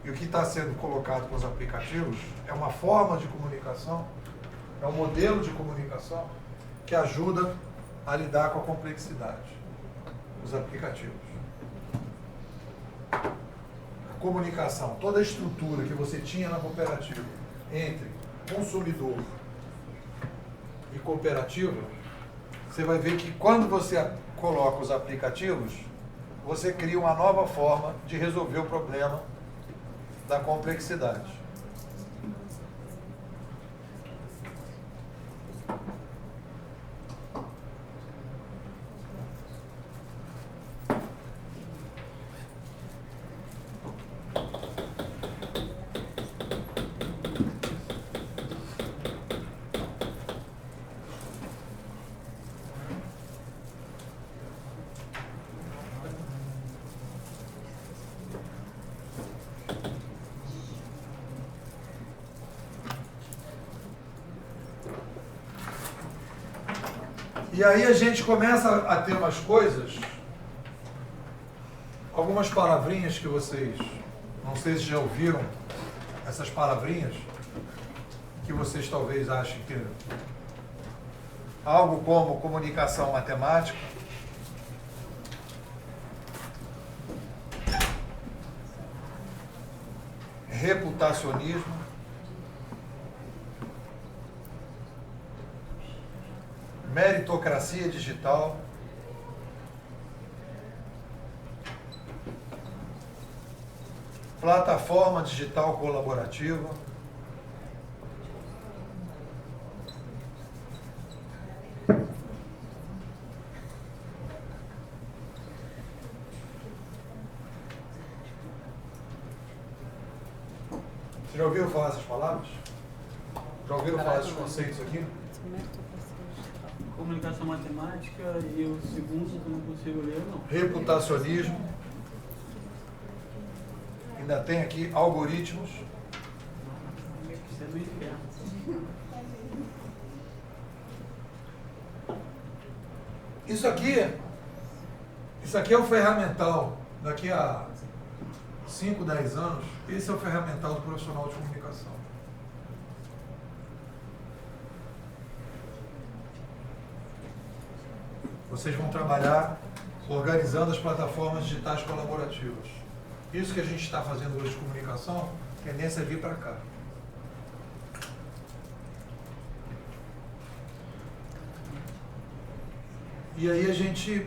Speaker 1: E o que está sendo colocado com os aplicativos é uma forma de comunicação, é um modelo de comunicação que ajuda a lidar com a complexidade. Os aplicativos. A comunicação, toda a estrutura que você tinha na cooperativa entre consumidor e cooperativa, você vai ver que quando você coloca os aplicativos, você cria uma nova forma de resolver o problema da complexidade. E aí a gente começa a ter umas coisas, algumas palavrinhas que vocês, não sei se já ouviram essas palavrinhas, que vocês talvez achem que algo como comunicação matemática, reputacionismo, meritocracia digital, plataforma digital colaborativa, Vocês já ouviram falar essas palavras? Já ouviram falar esses conceitos aqui?
Speaker 6: Comunicação matemática e o segundo que eu não consigo ler, não.
Speaker 1: Reputacionismo. Ainda tem aqui algoritmos.
Speaker 6: Isso é do inferno.
Speaker 1: Isso aqui é o ferramental. Daqui a 5, 10 anos, esse é o ferramental do profissional de comunicação. Vocês vão trabalhar organizando as plataformas digitais colaborativas. Isso que a gente está fazendo hoje de comunicação, a tendência é vir para cá. E aí a gente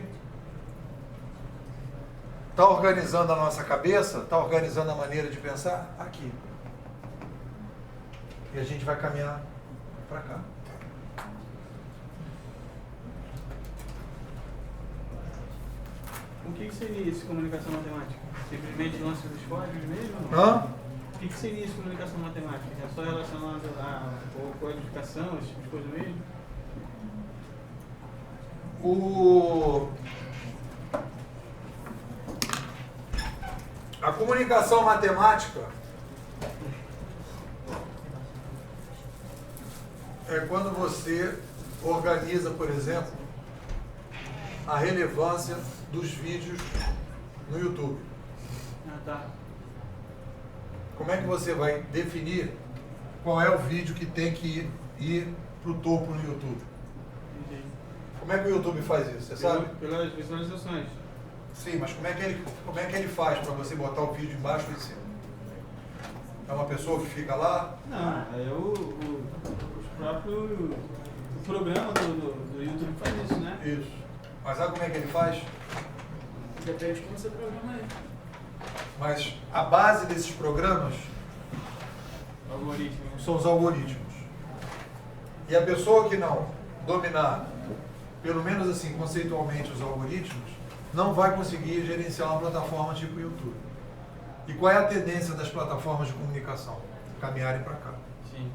Speaker 1: está organizando a nossa cabeça, está organizando a maneira de pensar aqui. E a gente vai caminhar para cá.
Speaker 6: O que seria isso, comunicação matemática? Simplesmente lance dos códigos mesmo?
Speaker 1: Hã?
Speaker 6: O que seria isso, comunicação matemática? É só relacionado a codificação, esse tipo de coisa mesmo?
Speaker 1: A comunicação matemática é quando você organiza, por exemplo, a relevância dos vídeos no YouTube.
Speaker 6: Ah, tá.
Speaker 1: Como é que você vai definir qual é o vídeo que tem que ir para o topo no YouTube?
Speaker 6: Entendi.
Speaker 1: Como é que o YouTube faz isso? Você sabe?
Speaker 6: Pelas visualizações.
Speaker 1: Sim, mas como é que ele faz para você botar o vídeo embaixo ou em cima? É uma pessoa que fica lá?
Speaker 6: Não, é o próprio programa do YouTube que faz isso, né?
Speaker 1: Isso. Mas sabe como é que ele faz?
Speaker 6: Depende de como você programa aí.
Speaker 1: Mas a base desses programas são os algoritmos. E a pessoa que não dominar, pelo menos assim, conceitualmente, os algoritmos, não vai conseguir gerenciar uma plataforma tipo YouTube. E qual é a tendência das plataformas de comunicação? Caminharem para cá.
Speaker 6: Sim.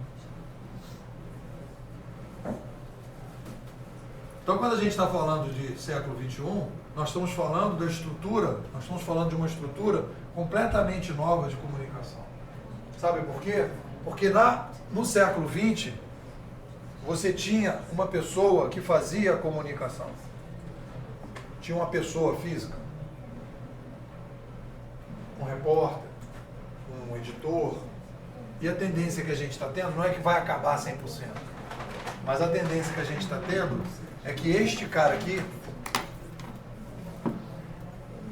Speaker 1: Então, quando a gente está falando de século XXI, nós estamos falando da estrutura, nós estamos falando de uma estrutura completamente nova de comunicação. Sabe por quê? Porque no século XX, você tinha uma pessoa que fazia a comunicação. Tinha uma pessoa física, um repórter, um editor. E a tendência que a gente está tendo não é que vai acabar 100%, mas a tendência que a gente está tendo é que este cara aqui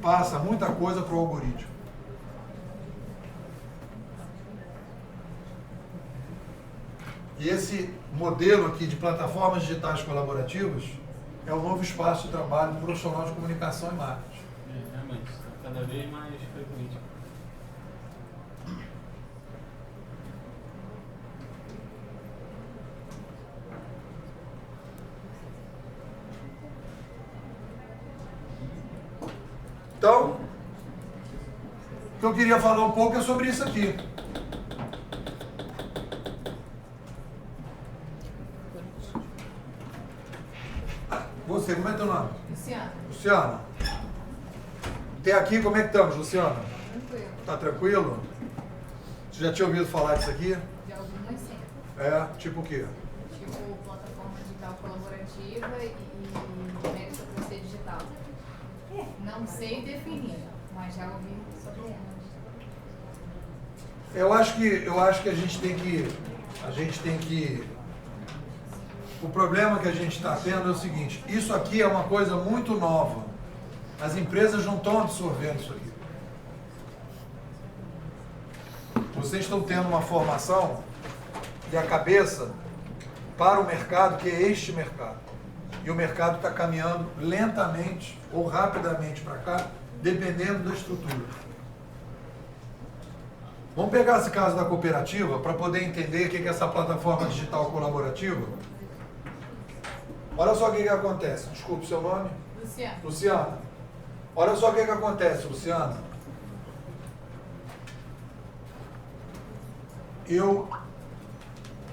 Speaker 1: passa muita coisa para o algoritmo. E esse modelo aqui de plataformas digitais colaborativas é o novo espaço de trabalho do profissional de comunicação e marketing.
Speaker 6: frequentes, cada vez mais frequente.
Speaker 1: Então, o que eu queria falar um pouco é sobre isso aqui. Você, como é teu nome?
Speaker 8: Luciana.
Speaker 1: Luciana. Até aqui, como é que estamos, Luciana?
Speaker 8: Tranquilo.
Speaker 1: Tá tranquilo? Você já tinha ouvido falar disso aqui?
Speaker 8: De algumas sim.
Speaker 1: É, tipo o quê?
Speaker 8: Tipo plataforma digital colaborativa e meritocracia digital. Não sei definir, mas já ouvi sobre elas.
Speaker 1: Eu acho que a gente tem que. O problema que a gente está tendo é o seguinte: isso aqui é uma coisa muito nova. As empresas não estão absorvendo isso aqui. Vocês estão tendo uma formação e a cabeça para o mercado, que é este mercado. E o mercado está caminhando lentamente ou rapidamente para cá, dependendo da estrutura. Vamos pegar esse caso da cooperativa para poder entender o que é essa plataforma digital colaborativa. Olha só o que acontece. Desculpe o seu nome.
Speaker 8: Luciana.
Speaker 1: Luciana. Olha só o que acontece, Luciana. Eu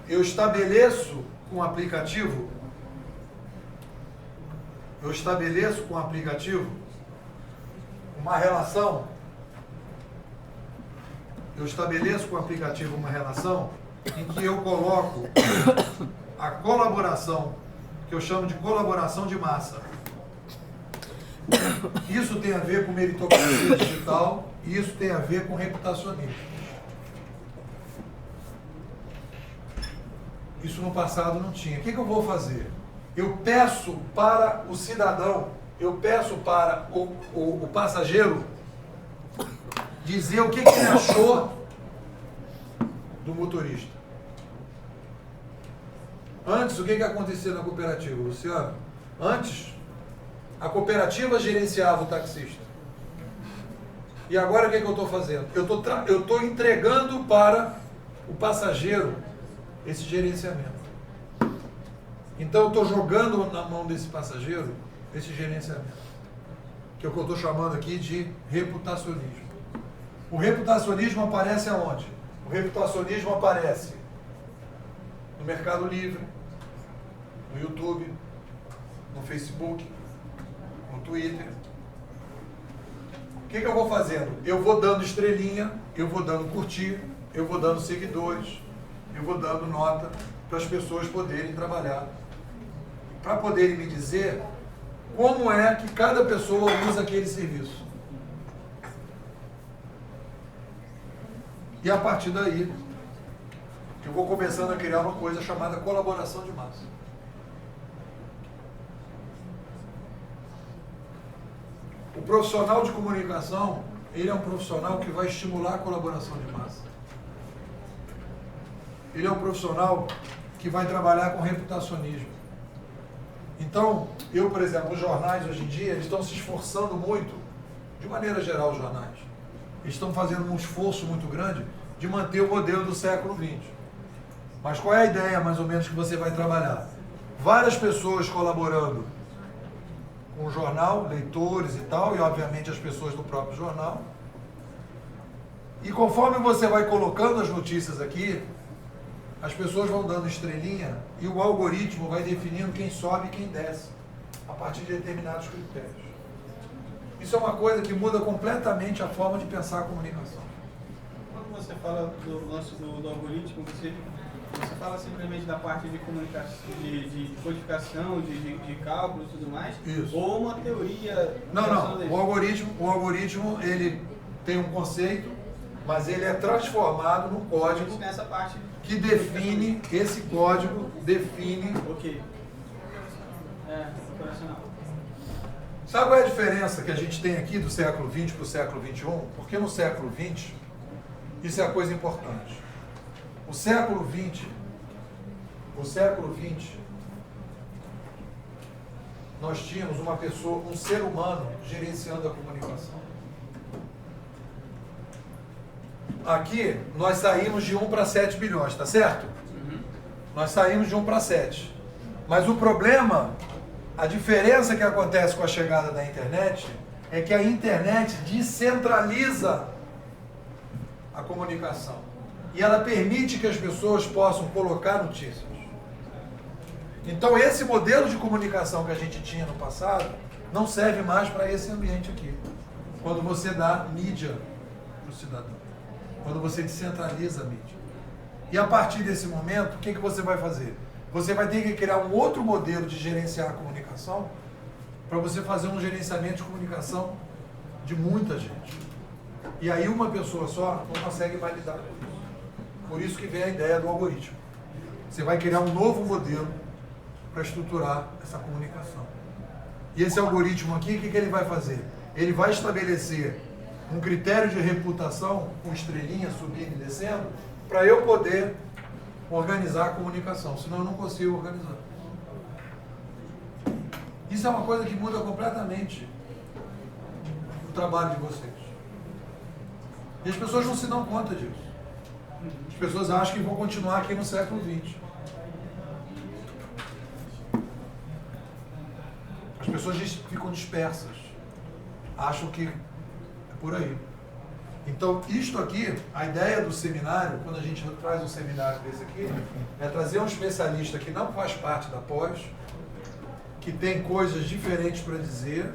Speaker 1: estabeleço com o aplicativo. Eu estabeleço com o aplicativo uma relação. Eu estabeleço com o aplicativo uma relação em que eu coloco a colaboração, que eu chamo de colaboração de massa. Isso tem a ver com meritocracia digital e isso tem a ver com reputacionismo. Isso no passado não tinha. O que eu vou fazer? Eu peço para o cidadão, eu peço para o passageiro dizer o que ele achou do motorista. Antes, o que acontecia na cooperativa, Luciano? Antes, a cooperativa gerenciava o taxista. E agora o que eu estou fazendo? Eu estou entregando para o passageiro esse gerenciamento. Então eu estou jogando na mão desse passageiro esse gerenciamento, que é o que eu estou chamando aqui de reputacionismo. O reputacionismo aparece aonde? O reputacionismo aparece no Mercado Livre, no YouTube, no Facebook, no Twitter. O que eu vou fazendo? Eu vou dando estrelinha, eu vou dando curtir, eu vou dando seguidores, eu vou dando nota para as pessoas poderem trabalhar, para poderem me dizer como é que cada pessoa usa aquele serviço. E a partir daí, eu vou começando a criar uma coisa chamada colaboração de massa. O profissional de comunicação, ele é um profissional que vai estimular a colaboração de massa. Ele é um profissional que vai trabalhar com reputacionismo. Então, por exemplo, os jornais hoje em dia, eles estão se esforçando muito, de maneira geral os jornais, eles estão fazendo um esforço muito grande de manter o modelo do século XX. Mas qual é a ideia, mais ou menos, que você vai trabalhar? Várias pessoas colaborando com o jornal, leitores e tal, e obviamente as pessoas do próprio jornal. E conforme você vai colocando as notícias aqui, as pessoas vão dando estrelinha e o algoritmo vai definindo quem sobe e quem desce, a partir de determinados critérios. Isso é uma coisa que muda completamente a forma de pensar a comunicação.
Speaker 6: Quando você fala do lance do algoritmo, você fala simplesmente da parte de comunicação, de codificação, de cálculo e tudo mais?
Speaker 1: Isso.
Speaker 6: Ou uma teoria?
Speaker 1: Não. O algoritmo ele tem um conceito, mas ele é transformado num código
Speaker 6: nessa parte
Speaker 1: que define, esse código define.
Speaker 6: Ok. Operacional.
Speaker 1: Sabe qual é a diferença que a gente tem aqui do século XX para o século XXI? Porque no século XX, isso é a coisa importante. O século XX, nós tínhamos uma pessoa, um ser humano gerenciando a comunicação. Aqui, nós saímos de 1 para 7 bilhões, tá certo? Nós saímos de 1 para 7. Mas o problema, a diferença que acontece com a chegada da internet, é que a internet descentraliza a comunicação. E ela permite que as pessoas possam colocar notícias. Então esse modelo de comunicação que a gente tinha no passado não serve mais para esse ambiente aqui. Quando você dá mídia para o cidadão. Quando você descentraliza a mídia. E a partir desse momento, o que você vai fazer? Você vai ter que criar um outro modelo de gerenciar a comunicação para você fazer um gerenciamento de comunicação de muita gente. E aí uma pessoa só não consegue validar isso. Por isso que vem a ideia do algoritmo. Você vai criar um novo modelo para estruturar essa comunicação. E esse algoritmo aqui, o que ele vai fazer? Ele vai estabelecer um critério de reputação, com estrelinha subindo e descendo, para eu poder organizar a comunicação, senão eu não consigo organizar. Isso é uma coisa que muda completamente o trabalho de vocês. E as pessoas não se dão conta disso. As pessoas acham que vão continuar aqui no século XX. As pessoas ficam dispersas. Acham que é por aí. Então, isto aqui, a ideia do seminário, quando a gente traz um seminário desse aqui, é trazer um especialista que não faz parte da pós, que tem coisas diferentes para dizer,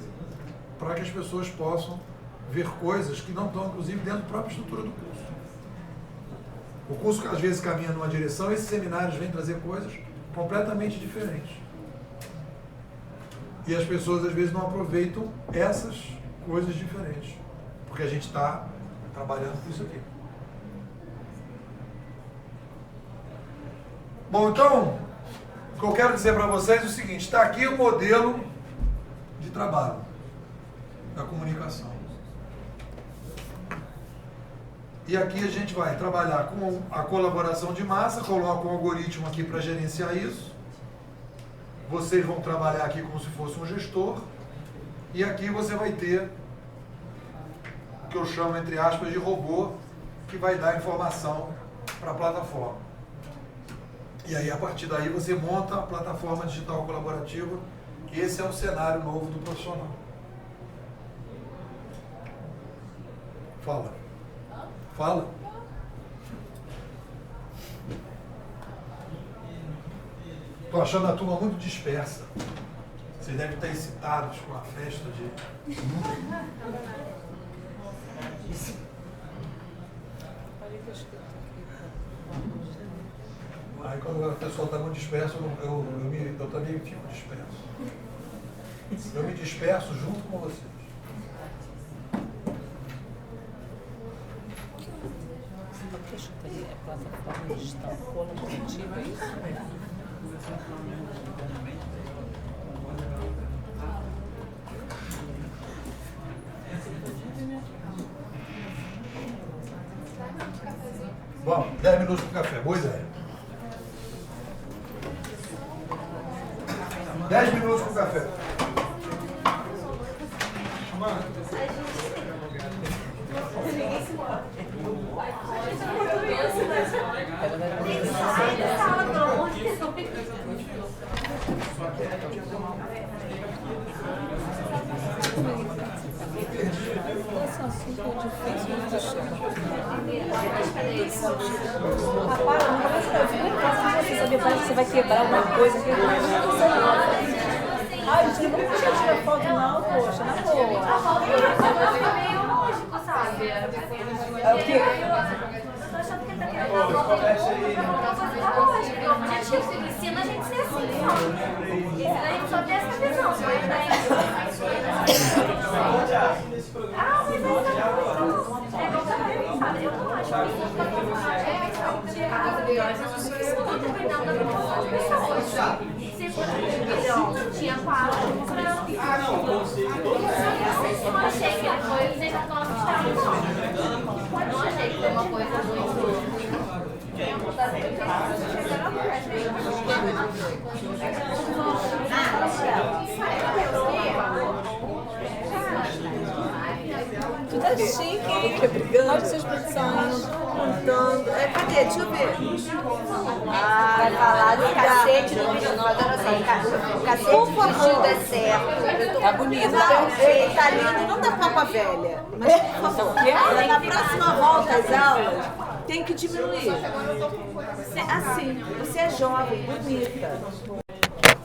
Speaker 1: para que as pessoas possam ver coisas que não estão, inclusive, dentro da própria estrutura do curso. O curso, às vezes, caminha numa direção, esses seminários vêm trazer coisas completamente diferentes. E as pessoas, às vezes, não aproveitam essas coisas diferentes, porque a gente está trabalhando com isso aqui. Bom, então, o que eu quero dizer para vocês é o seguinte, está aqui o modelo de trabalho da comunicação. E aqui a gente vai trabalhar com a colaboração de massa, coloca um algoritmo aqui para gerenciar isso. Vocês vão trabalhar aqui como se fosse um gestor. E aqui você vai ter o que eu chamo, entre aspas, de robô, que vai dar informação para a plataforma. E aí, a partir daí, você monta a plataforma digital colaborativa. Esse é o cenário novo do profissional. Fala. Fala. Estou achando a turma muito dispersa. Vocês devem estar excitados com a festa de... Aí quando a pessoa está muito dispersa, eu também fico disperso. Eu me disperso junto com vocês.
Speaker 4: É plataforma digital colaborativa, é isso?
Speaker 1: Bom, 10 minutos para o café, boa ideia. 10 minutos para o café.
Speaker 3: Sai da sala, pelo amor de Deus.
Speaker 4: Esse assunto é difícil de deixar.
Speaker 9: Rapaz, eu fico em casa, você sabia, parece que você vai quebrar alguma coisa. Ai, gente, não podia tirar foto não, poxa, na boa.
Speaker 3: A foto é meio lógico, sabe?
Speaker 9: É o quê?
Speaker 3: Eu tô achando que ele tá querendo a foto lógico. O objetivo ensina a gente a ser assim, sabe? Ensina a gente só ter essa visão, só ele daí. Ah, mas é sabe? Eu não acho que isso tudo dependendo da proporção de pessoas. Se for 1 milhão, tinha 4 brancos.
Speaker 6: Ah, não, consigo todo mundo.
Speaker 3: Eu não achei que foi 19 estados, não. Não achei que foi uma coisa muito...
Speaker 2: chique.
Speaker 9: Mostra suas produções.
Speaker 2: Contando. Cadê? Deixa eu ver.
Speaker 3: Vai falar do cacete do vestido. O cacete do vestido é certo.
Speaker 9: Tá bonito.
Speaker 2: Ele tá lindo, não dá papa velha. Mas, por favor, na próxima volta às aulas, tem que diminuir. Assim, você é jovem, bonita.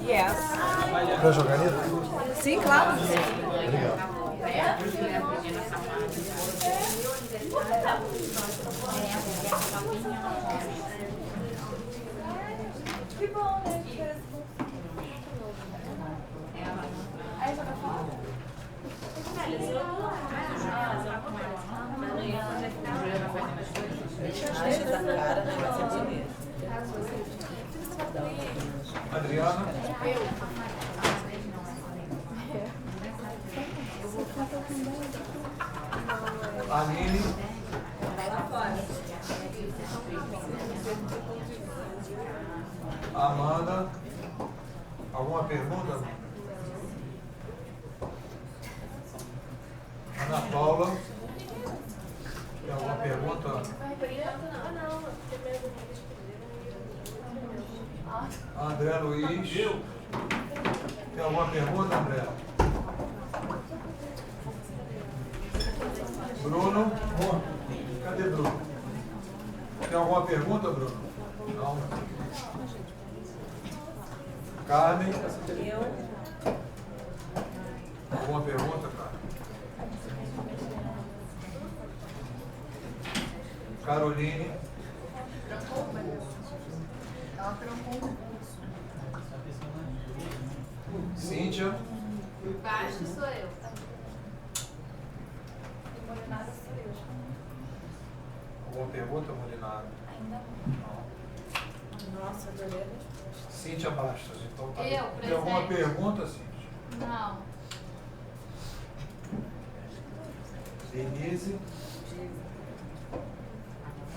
Speaker 9: Yes.
Speaker 1: Vai jogar ali?
Speaker 2: Sim, claro.
Speaker 1: Obrigado.
Speaker 3: Que bom, né?
Speaker 1: Adriana. Aline. Amanda. Alguma pergunta? Ana Paula. Tem alguma pergunta? André Luiz. Tem alguma pergunta, André? Bruno. Cadê Bruno? Tem alguma pergunta, Bruno? Não. Carmen. Alguma pergunta, Carmen? Caroline. Cíntia.
Speaker 8: Baixo sou eu.
Speaker 1: Alguma pergunta, Molinado?
Speaker 8: Ainda
Speaker 1: não.
Speaker 2: Nossa, adorei.
Speaker 1: Cíntia Bastos. Então, tá.
Speaker 8: Eu,
Speaker 1: Tem alguma
Speaker 8: presente.
Speaker 1: pergunta, Cíntia?
Speaker 8: Não.
Speaker 1: Denise.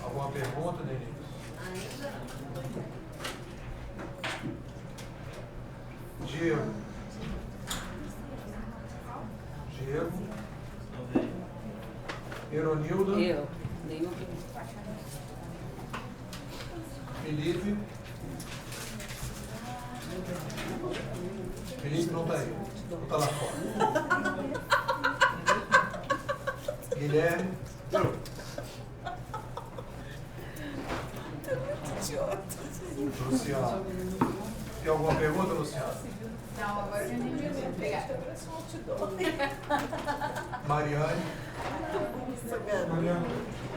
Speaker 1: Alguma pergunta, Denise? Diego. Diego. Eronilda.
Speaker 4: Eu. Nenhuma pergunta.
Speaker 1: Felipe. Felipe não tá aí. Não tá lá fora. Guilherme. Luciano. Tem alguma pergunta, Luciano?
Speaker 8: Não, agora eu já entendi. Vou pegar.
Speaker 1: Mariane.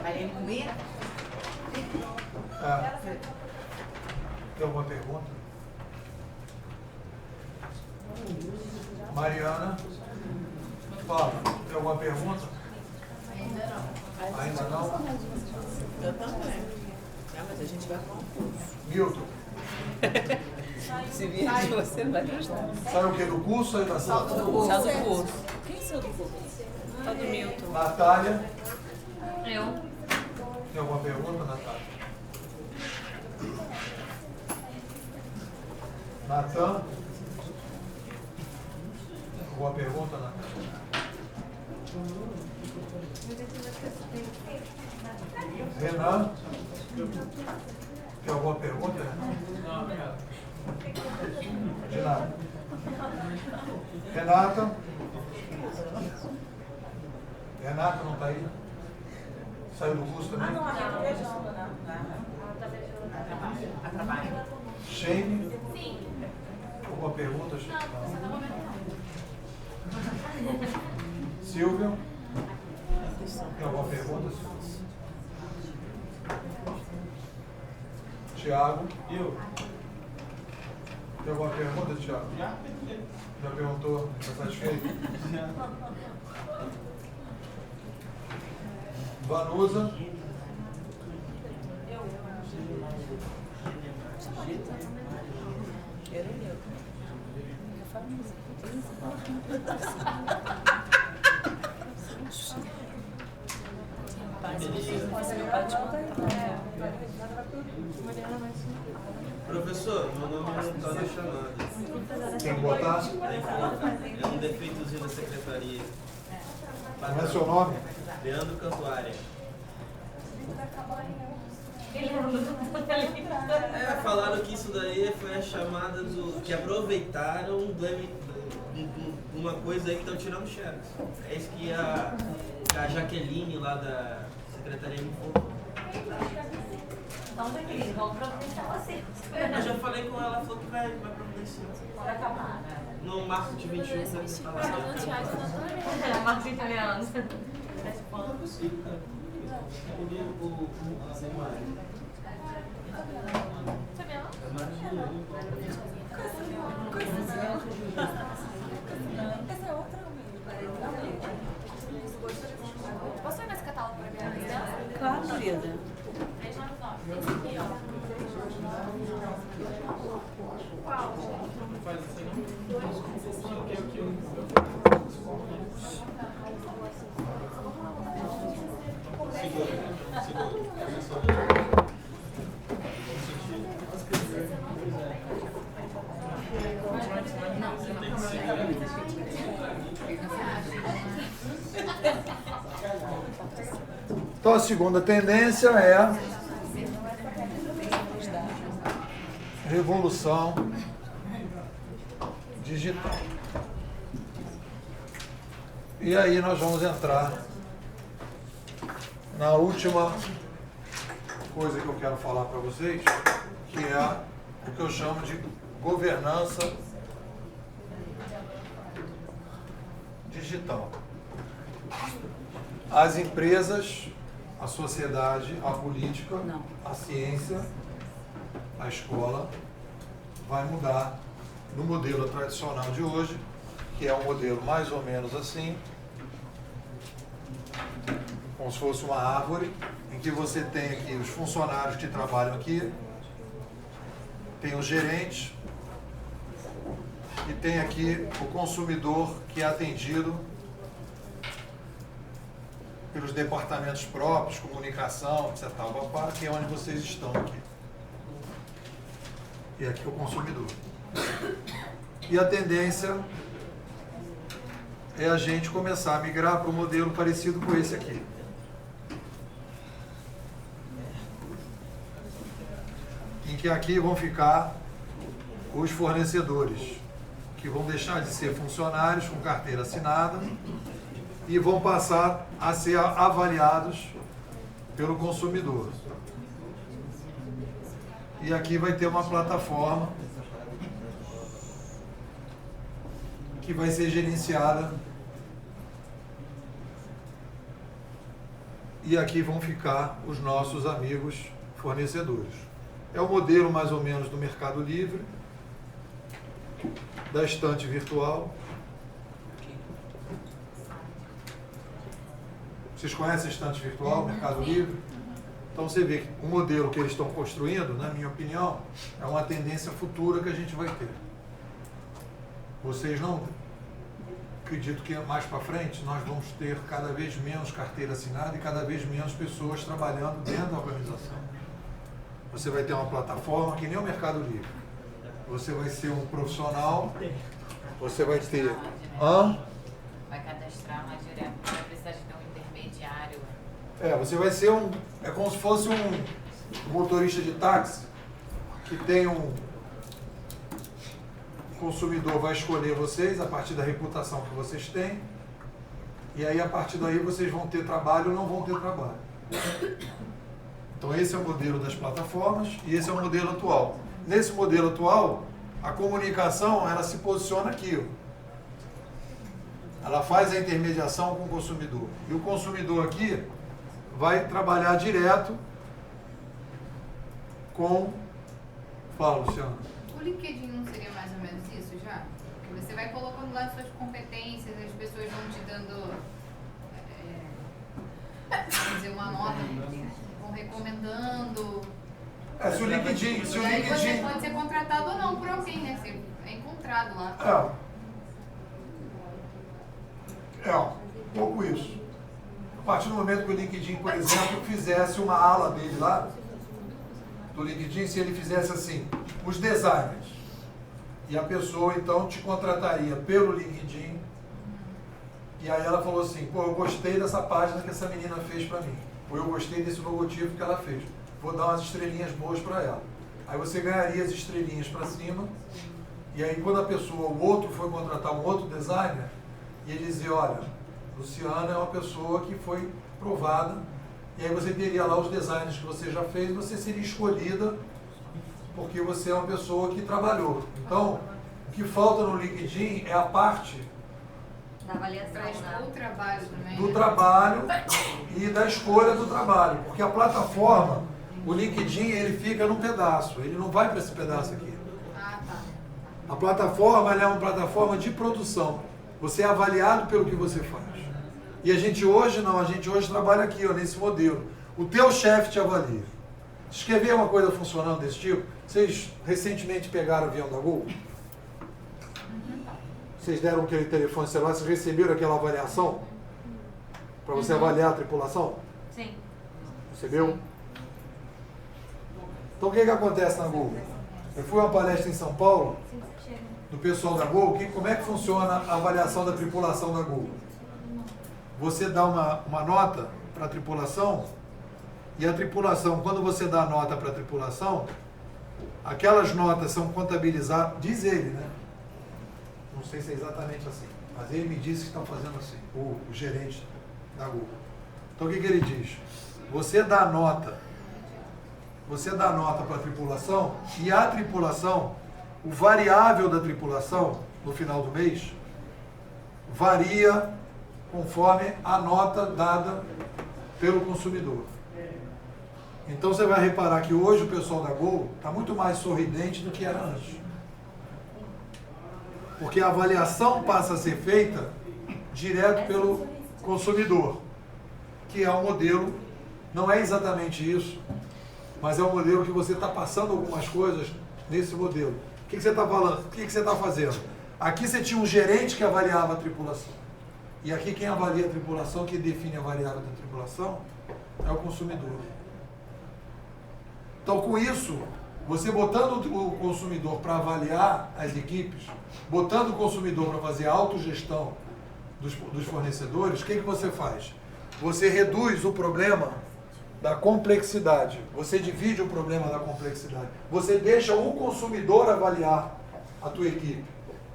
Speaker 5: Mariane comer?
Speaker 1: Tem alguma pergunta? Mariana. Fala. Tem alguma pergunta?
Speaker 8: Ainda não.
Speaker 1: Ainda não?
Speaker 2: Eu também. Mas a gente vai com um curso.
Speaker 1: Milton.
Speaker 4: Se vier de você, não vai prestar.
Speaker 1: Sai o quê? Do curso ou da sala?
Speaker 4: Saiu do curso. Quem saiu do curso? Só do Milton.
Speaker 1: Natália.
Speaker 3: Eu.
Speaker 1: Tem alguma pergunta, Natália? Natan. Alguma pergunta, Natália? Renan. Tem alguma pergunta, Renan?
Speaker 6: Não, obrigado.
Speaker 1: De nada. Renata. Renata não está aí? Saiu do curso também?
Speaker 2: Não, a Renata viajando, né?
Speaker 5: A trabalho.
Speaker 1: Shane.
Speaker 8: Sim.
Speaker 1: Alguma pergunta, Shane?
Speaker 8: Não, você tá comentando.
Speaker 1: Silvia. Tem alguma pergunta, Silvia? Tiago.
Speaker 6: Eu?
Speaker 1: Tem alguma pergunta, Tiago?
Speaker 6: Já?
Speaker 1: Já perguntou? Está satisfeito?
Speaker 6: Já.
Speaker 1: Vanusa.
Speaker 7: Professor, meu nome não está na chamada.
Speaker 1: Tem que botar?
Speaker 7: Tem que botar. É um defeitozinho da secretaria.
Speaker 1: Como é seu nome?
Speaker 7: Leandro Cantuária. Falaram que isso daí foi a chamada do... que aproveitaram uma coisa aí que estão tirando xerox. É isso que a Jaqueline lá da Secretaria me falou.
Speaker 3: Então, Jaqueline, vamos providenciar você.
Speaker 7: Eu já falei com ela, ela falou que vai providenciar.
Speaker 3: Vai acabar, né?
Speaker 7: No março de 21, eu vou falar.
Speaker 3: Marcos de Leandro.
Speaker 6: Não é possível, cara.
Speaker 8: Posso ir nesse catálogo para ver a licença?
Speaker 4: Claro, querida.
Speaker 6: Faz isso aí.
Speaker 1: Então a segunda tendência é a revolução digital. E aí nós vamos entrar na última coisa que eu quero falar para vocês, que é o que eu chamo de governança digital. As empresas, a sociedade, a política, a ciência, a escola vai mudar no modelo tradicional de hoje, que é um modelo mais ou menos assim, como se fosse uma árvore, em que você tem aqui os funcionários que trabalham aqui, tem os gerentes e tem aqui o consumidor que é atendido pelos departamentos próprios, comunicação, etc. Que é onde vocês estão aqui. E aqui o consumidor. E a tendência é a gente começar a migrar para um modelo parecido com esse aqui. Em que aqui vão ficar os fornecedores, que vão deixar de ser funcionários com carteira assinada e vão passar a ser avaliados pelo consumidor. E aqui vai ter uma plataforma que vai ser gerenciada. E aqui vão ficar os nossos amigos fornecedores. É o modelo mais ou menos do Mercado Livre, da estante virtual. Vocês conhecem a estante virtual, Mercado Livre? Então você vê que o modelo que eles estão construindo, na minha opinião, é uma tendência futura que a gente vai ter. Vocês não... Acredito que mais para frente nós vamos ter cada vez menos carteira assinada e cada vez menos pessoas trabalhando dentro da organização. Você vai ter uma plataforma que nem o Mercado Livre. Você vai ser um profissional, você vai ter...
Speaker 5: Vai cadastrar mais direto, não vai precisar de ter um intermediário.
Speaker 1: Você vai ser um... É como se fosse um motorista de táxi que tem um... O consumidor vai escolher vocês a partir da reputação que vocês têm, e aí a partir daí vocês vão ter trabalho ou não vão ter trabalho. Então esse é o modelo das plataformas e esse é o modelo atual. Nesse modelo atual, a comunicação ela se posiciona aqui. Ela faz a intermediação com o consumidor. E o consumidor aqui vai trabalhar direto com... Fala, Luciano.
Speaker 8: O LinkedIn não seria mais ou menos isso já? Porque você vai colocando lá suas competências, as pessoas vão te dando, vamos dizer, uma nota, vão recomendando.
Speaker 1: Se o LinkedIn...
Speaker 8: Você pode ser contratado ou não por alguém, né? Você é encontrado lá.
Speaker 1: É um pouco isso. A partir do momento que o LinkedIn, por exemplo, fizesse uma ala dele lá, do LinkedIn, se ele fizesse assim, os designers, e a pessoa então te contrataria pelo LinkedIn E aí ela falou assim, pô, eu gostei dessa página que essa menina fez para mim. Ou eu gostei desse logotipo que ela fez. Vou dar umas estrelinhas boas para ela. Aí você ganharia as estrelinhas para cima. E aí quando a pessoa, o outro, foi contratar um outro designer, e ele dizia, olha, Luciana é uma pessoa que foi provada. E aí você teria lá os designs que você já fez, você seria escolhida porque você é uma pessoa que trabalhou. Então, o que falta no LinkedIn é a parte
Speaker 3: Da avaliação,
Speaker 8: Para expor o trabalho também.
Speaker 1: do trabalho e da escolha do trabalho. Porque a plataforma, o LinkedIn, ele fica num pedaço, ele não vai para esse pedaço aqui.
Speaker 8: Ah, tá.
Speaker 1: A plataforma ela é uma plataforma de produção. Você é avaliado pelo que você faz. E a gente hoje não, a gente hoje trabalha aqui, ó, nesse modelo. O teu chefe te avalia. Vocês querem ver uma coisa funcionando desse tipo? Vocês recentemente pegaram o avião da Gol? Vocês deram aquele telefone celular, vocês receberam aquela avaliação? Para você avaliar a tripulação?
Speaker 3: Sim.
Speaker 1: Recebeu? Então o que acontece na Gol? Eu fui a uma palestra em São Paulo, do pessoal da Gol, como é que funciona a avaliação da tripulação da Gol? Você dá uma nota para a tripulação, e a tripulação, quando você dá a nota para a tripulação, aquelas notas são contabilizadas, diz ele, né? Não sei se é exatamente assim, mas ele me disse que estão fazendo assim, o gerente da Google. Então o que ele diz? Você dá nota para a tripulação, e a tripulação, o variável da tripulação, no final do mês, varia conforme a nota dada pelo consumidor. Então você vai reparar que hoje o pessoal da Gol está muito mais sorridente do que era antes. Porque a avaliação passa a ser feita direto pelo consumidor, que é um modelo, não é exatamente isso, mas é um modelo que você está passando algumas coisas nesse modelo. O que você está falando? O que você está fazendo? Aqui você tinha um gerente que avaliava a tripulação. E aqui quem avalia a tripulação, que define a variável da tripulação, é o consumidor. Então, com isso, você botando o consumidor para avaliar as equipes, botando o consumidor para fazer a autogestão dos fornecedores, o que você faz? Você reduz o problema da complexidade. Você divide o problema da complexidade. Você deixa o consumidor avaliar a tua equipe.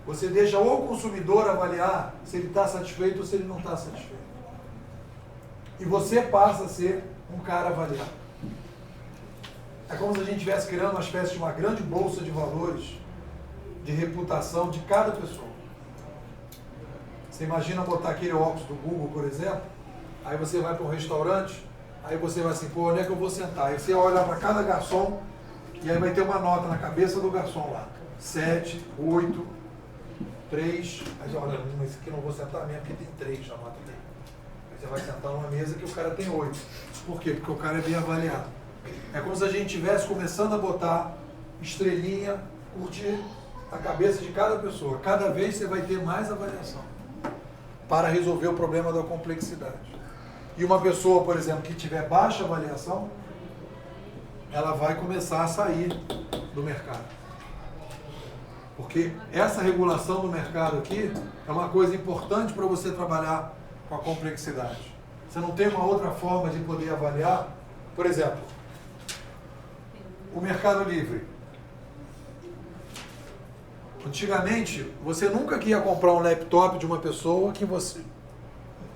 Speaker 1: Você deixa o consumidor avaliar se ele está satisfeito ou se ele não está satisfeito. E você passa a ser um cara avaliado. É como se a gente estivesse criando uma espécie de uma grande bolsa de valores, de reputação de cada pessoa. Você imagina botar aquele óculos do Google, por exemplo, aí você vai para um restaurante, aí você vai assim, pô, onde é que eu vou sentar? Aí você vai olhar para cada garçom, e aí vai ter uma nota na cabeça do garçom lá. 7, 8, 3, aí você olha, esse aqui eu não vou sentar mesmo, porque tem 3 na nota dele. Aí você vai sentar numa mesa que o cara tem 8. Por quê? Porque o cara é bem avaliado. É como se a gente estivesse começando a botar estrelinha, curtir a cabeça de cada pessoa. Cada vez você vai ter mais avaliação para resolver o problema da complexidade. E uma pessoa, por exemplo, que tiver baixa avaliação, ela vai começar a sair do mercado. Porque essa regulação do mercado aqui é uma coisa importante para você trabalhar com a complexidade. Você não tem uma outra forma de poder avaliar. Por exemplo, o Mercado Livre. Antigamente, você nunca ia comprar um laptop de uma pessoa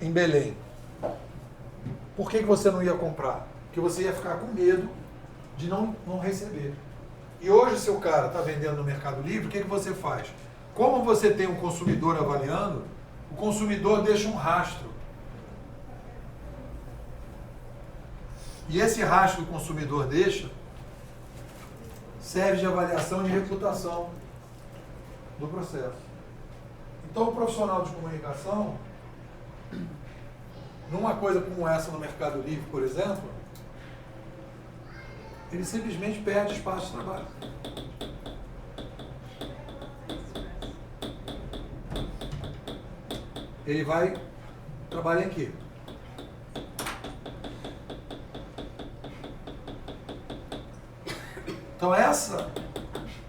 Speaker 1: em Belém. Por que você não ia comprar? Porque você ia ficar com medo de não receber. E hoje, se o cara está vendendo no Mercado Livre, o que você faz? Como você tem um consumidor avaliando, o consumidor deixa um rastro. E esse rastro que o consumidor deixa serve de avaliação de reputação do processo. Então, o profissional de comunicação, numa coisa como essa no Mercado Livre, por exemplo, ele simplesmente perde espaço de trabalho. Ele vai trabalhar em quê? Então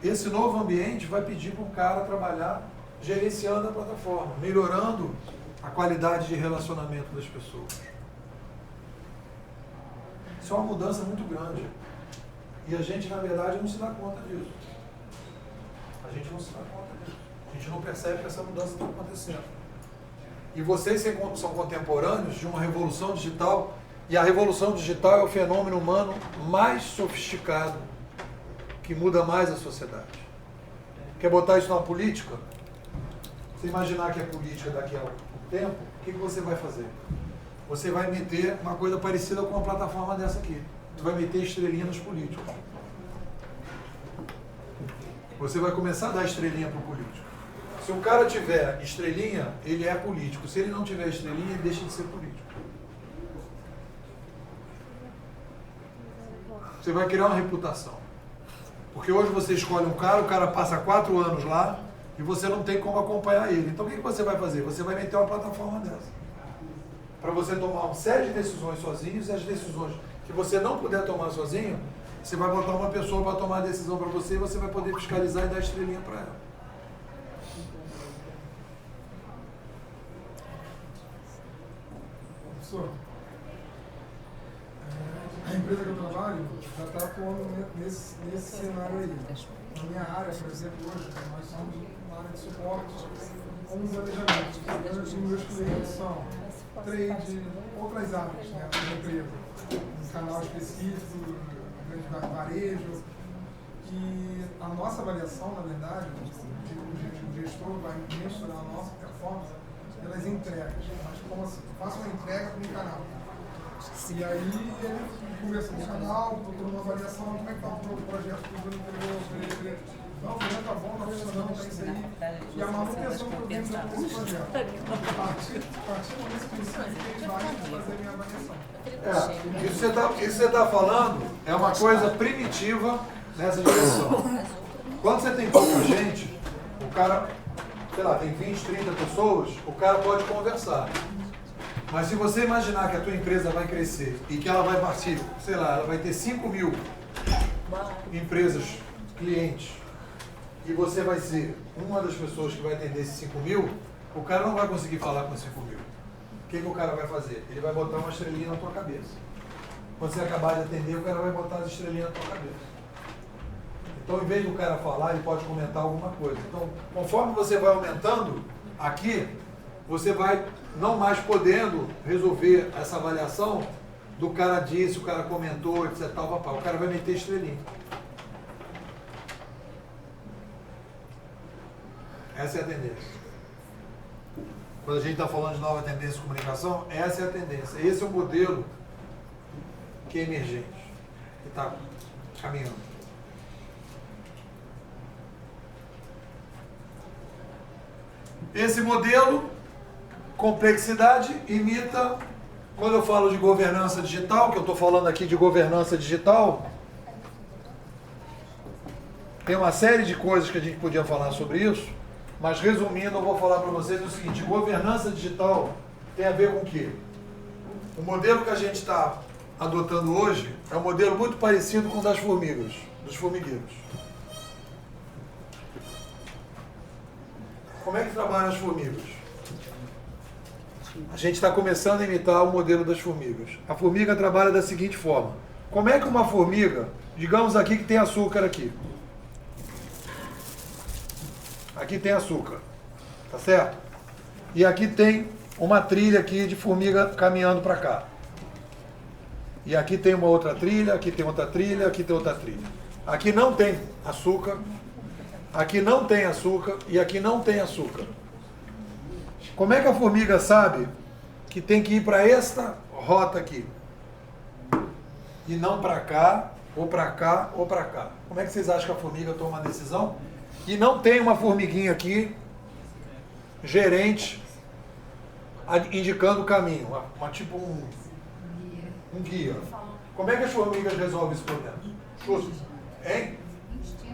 Speaker 1: esse novo ambiente vai pedir para o cara trabalhar gerenciando a plataforma, melhorando a qualidade de relacionamento das pessoas. Isso é uma mudança muito grande. E a gente, na verdade, não se dá conta disso. A gente não se dá conta disso. A gente não percebe que essa mudança está acontecendo. E vocês são contemporâneos de uma revolução digital, e a revolução digital é o fenômeno humano mais sofisticado, que muda mais a sociedade. Quer botar isso na política? Você imaginar que é política daqui a um tempo, o que você vai fazer? Você vai meter uma coisa parecida com uma plataforma dessa aqui. Você vai meter estrelinha nos políticos. Você vai começar a dar estrelinha para o político. Se o cara tiver estrelinha, ele é político. Se ele não tiver estrelinha, ele deixa de ser político. Você vai criar uma reputação. Porque hoje você escolhe um cara, o cara passa 4 anos lá e você não tem como acompanhar ele. Então o que você vai fazer? Você vai meter uma plataforma dessa. Para você tomar uma série de decisões sozinho, e as decisões que você não puder tomar sozinho, você vai botar uma pessoa para tomar a decisão para você e você vai poder fiscalizar e dar estrelinha para ela.
Speaker 10: Professor, a empresa que eu trabalho já está atuando nesse cenário aí. Na minha área, por exemplo, hoje, nós somos uma área de suporte com um planejamento. Os meus clientes são trade, outras áreas, né, da empresa. Um canal específico, grande varejo. E a nossa avaliação, na verdade, o gestor vai mensurar a nossa performance pelas entregas. Mas como assim? Eu faço uma entrega para um canal. E aí ele conversa com o canal, procura uma avaliação, como é que está o projeto que o Bruno entregou. Não, o projeto está bom, está funcionando, está isso aí. E a manutenção que eu tenho dentro desse projeto. Partindo desse princípio que eles vai fazer a minha avaliação.
Speaker 1: Isso que você está falando é uma coisa primitiva nessa direção. Quando você tem pouca gente, o cara, sei lá, tem 20, 30 pessoas, o cara pode conversar. Mas se você imaginar que a tua empresa vai crescer e que ela vai partir, sei lá, ela vai ter 5.000 empresas, clientes, e você vai ser uma das pessoas que vai atender esses 5.000, o cara não vai conseguir falar com 5.000. O que o cara vai fazer? Ele vai botar uma estrelinha na tua cabeça. Quando você acabar de atender, o cara vai botar as estrelinhas na tua cabeça. Então, em vez do cara falar, ele pode comentar alguma coisa. Então, conforme você vai aumentando aqui, você vai não mais podendo resolver essa avaliação do cara disse, o cara comentou, etc. Tal, papai. O cara vai meter estrelinha. Essa é a tendência. Quando a gente está falando de nova tendência de comunicação, essa é a tendência. Esse é o modelo que é emergente, que está caminhando. Esse modelo, complexidade, imita, quando eu falo de governança digital, que eu estou falando aqui de governança digital, tem uma série de coisas que a gente podia falar sobre isso, mas resumindo, eu vou falar para vocês o seguinte: governança digital tem a ver com o quê? O modelo que a gente está adotando hoje é um modelo muito parecido com o das formigas, dos formigueiros. Como é que trabalham as formigas? A gente está começando a imitar o modelo das formigas. A formiga trabalha da seguinte forma. Como é que uma formiga, digamos aqui que tem açúcar aqui. Aqui tem açúcar, tá certo? E aqui tem uma trilha aqui de formiga caminhando para cá. E aqui tem uma outra trilha, aqui tem outra trilha, aqui tem outra trilha. Aqui não tem açúcar, aqui não tem açúcar e aqui não tem açúcar. Como é que a formiga sabe que tem que ir para esta rota aqui? E não para cá, ou para cá, ou para cá. Como é que vocês acham que a formiga toma uma decisão? E não tem uma formiguinha aqui, gerente, indicando o caminho, tipo um guia. Como é que as formigas resolvem esse problema? Chute. Hein?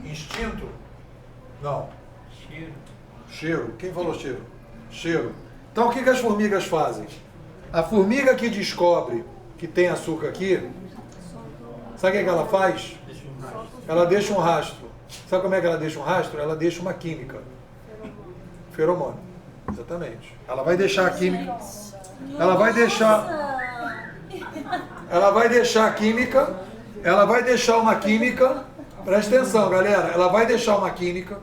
Speaker 1: Instinto? Não. Cheiro. Quem falou cheiro? Cheiro. Então o que as formigas fazem? A formiga que descobre que tem açúcar aqui, sabe o que ela faz? Ela deixa um rastro. Sabe como é que ela deixa um rastro? Ela deixa uma química. Feromônio. Exatamente. Ela vai deixar a química. Ela vai deixar a química. Ela vai deixar uma química. Presta atenção, galera. Ela vai deixar uma química.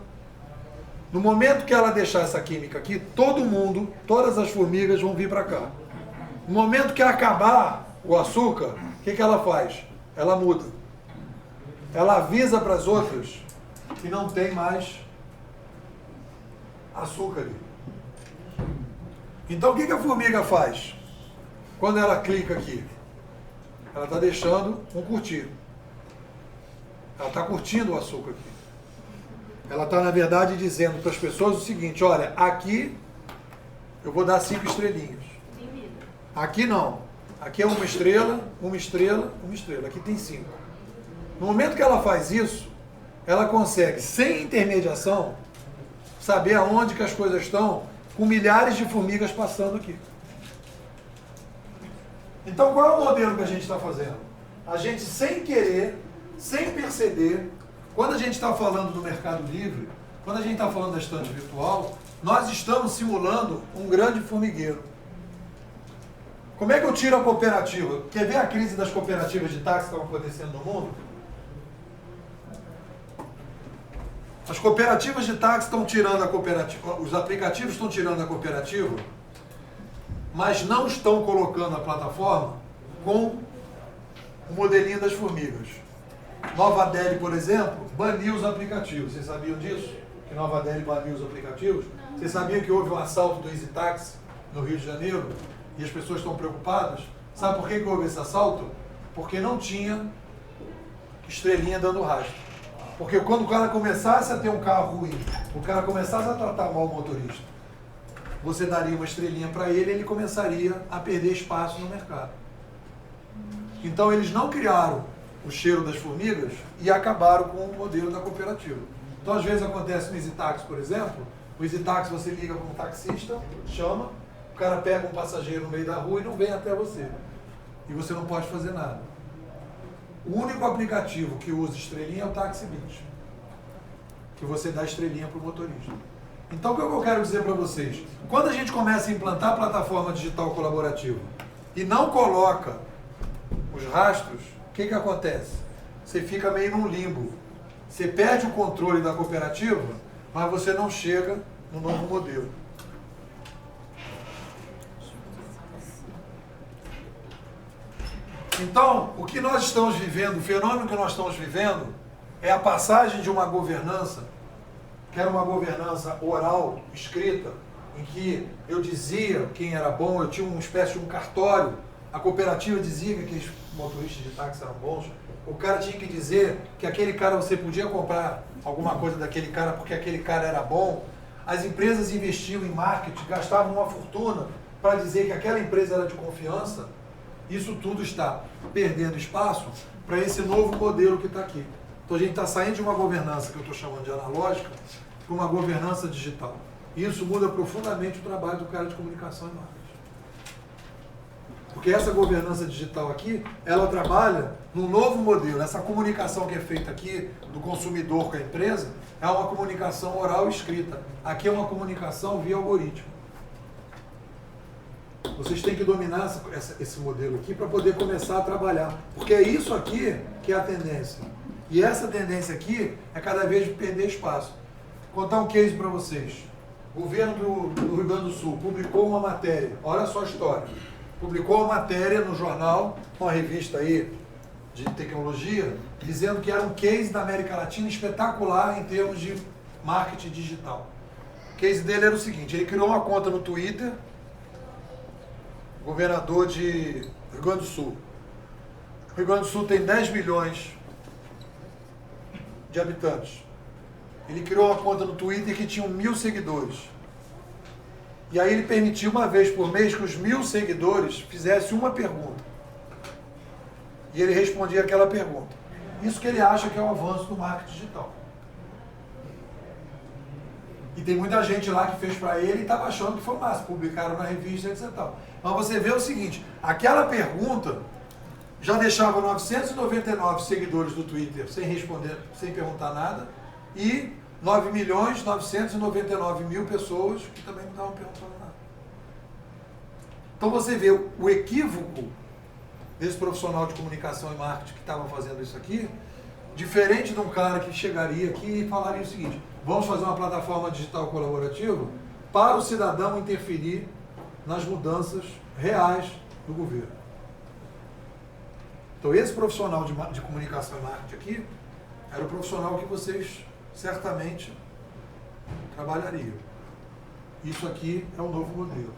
Speaker 1: No momento que ela deixar essa química aqui, todo mundo, todas as formigas vão vir para cá. No momento que acabar o açúcar, o que ela faz? Ela muda. Ela avisa para as outras que não tem mais açúcar ali. Então o que a formiga faz? Quando ela clica aqui, ela está deixando um curtir. Ela está curtindo o açúcar aqui. Ela está, na verdade, dizendo para as pessoas o seguinte: olha, aqui eu vou dar 5 estrelinhas. Aqui não. Aqui é uma estrela, uma estrela, uma estrela. Aqui tem 5. No momento que ela faz isso, ela consegue, sem intermediação, saber aonde que as coisas estão, com milhares de formigas passando aqui. Então, qual é o modelo que a gente está fazendo? A gente, sem querer, sem perceber, quando a gente está falando do Mercado Livre, quando a gente está falando da estante virtual, nós estamos simulando um grande formigueiro. Como é que eu tiro a cooperativa? Quer ver a crise das cooperativas de táxi que estão acontecendo no mundo? As cooperativas de táxi estão tirando a cooperativa, os aplicativos estão tirando a cooperativa, mas não estão colocando a plataforma com o modelinho das formigas. Nova Delhi, por exemplo, baniu os aplicativos. Vocês sabiam disso? Que Nova Delhi baniu os aplicativos? Vocês sabiam que houve um assalto do Easy Taxi no Rio de Janeiro? E as pessoas estão preocupadas? Sabe por que houve esse assalto? Porque não tinha estrelinha dando rastro. Porque quando o cara começasse a ter um carro ruim, o cara começasse a tratar mal o motorista, você daria uma estrelinha para ele e ele começaria a perder espaço no mercado. Então eles não criaram o cheiro das formigas e acabaram com o modelo da cooperativa. Então às vezes acontece no Easy Taxi, por exemplo, o Easy Taxi você liga para um taxista, chama, o cara pega um passageiro no meio da rua e não vem até você. E você não pode fazer nada. O único aplicativo que usa estrelinha é o TaxiBit, que você dá estrelinha para o motorista. Então o que eu quero dizer para vocês? Quando a gente começa a implantar a plataforma digital colaborativa e não coloca os rastros, o que acontece? Você fica meio num limbo. Você perde o controle da cooperativa, mas você não chega no novo modelo. Então, o que nós estamos vivendo, o fenômeno que nós estamos vivendo, é a passagem de uma governança, que era uma governança oral, escrita, em que eu dizia quem era bom, eu tinha uma espécie de um cartório, a cooperativa dizia que aqueles motoristas de táxi eram bons, o cara tinha que dizer que aquele cara você podia comprar alguma coisa daquele cara porque aquele cara era bom, as empresas investiam em marketing, gastavam uma fortuna para dizer que aquela empresa era de confiança. Isso tudo está perdendo espaço para esse novo modelo que está aqui. Então a gente está saindo de uma governança que eu estou chamando de analógica para uma governança digital. E isso muda profundamente o trabalho do cara de comunicação e marketing. Porque essa governança digital aqui, ela trabalha num novo modelo. Essa comunicação que é feita aqui do consumidor com a empresa é uma comunicação oral e escrita. Aqui é uma comunicação via algoritmo. Vocês têm que dominar esse modelo aqui para poder começar a trabalhar. Porque é isso aqui que é a tendência. E essa tendência aqui é cada vez perder espaço. Vou contar um case para vocês. O governo do Rio Grande do Sul publicou uma matéria. Olha só a história. Publicou uma matéria no jornal, uma revista aí de tecnologia, dizendo que era um case da América Latina espetacular em termos de marketing digital. O case dele era o seguinte: ele criou uma conta no Twitter, governador de Rio Grande do Sul. O Rio Grande do Sul tem 10 milhões de habitantes. Ele criou uma conta no Twitter que tinha 1.000 seguidores. E aí ele permitiu uma vez por mês que os 1.000 seguidores fizessem uma pergunta. E ele respondia aquela pergunta. Isso que ele acha que é o avanço do marketing digital. E tem muita gente lá que fez para ele e estava achando que foi massa. Publicaram na revista, etc. Mas você vê o seguinte, aquela pergunta já deixava 999 seguidores do Twitter sem responder, sem perguntar nada, e 9.999.000 pessoas que também não estavam perguntando nada. Então você vê o equívoco desse profissional de comunicação e marketing que estava fazendo isso aqui, diferente de um cara que chegaria aqui e falaria o seguinte: vamos fazer uma plataforma digital colaborativa para o cidadão interferir nas mudanças reais do governo. Então esse profissional de comunicação e marketing aqui era o profissional que vocês certamente trabalhariam. Isso aqui é o novo modelo.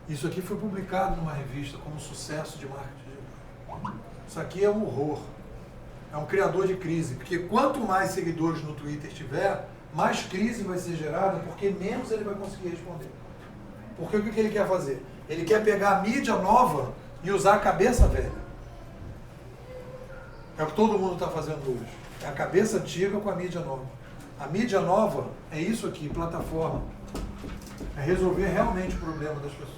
Speaker 1: Isso aqui foi publicado numa revista como sucesso de marketing digital. Isso aqui é um horror. É um criador de crise, porque quanto mais seguidores no Twitter tiver, mais crise vai ser gerada, porque menos ele vai conseguir responder. Porque o que ele quer fazer? Ele quer pegar a mídia nova e usar a cabeça velha. É o que todo mundo está fazendo hoje. É a cabeça antiga com a mídia nova. A mídia nova é isso aqui, plataforma. É resolver realmente o problema das pessoas.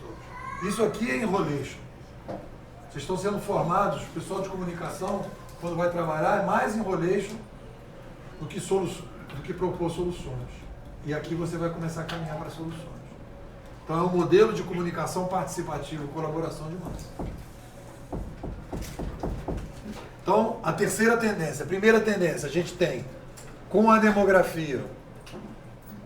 Speaker 1: Isso aqui é enrolation. Vocês estão sendo formados, o pessoal de comunicação, quando vai trabalhar, é mais enrolation do que propor soluções. E aqui você vai começar a caminhar para soluções. Então é um modelo de comunicação participativa, colaboração de massa. Então, a terceira tendência, a primeira tendência, a gente tem, com a demografia,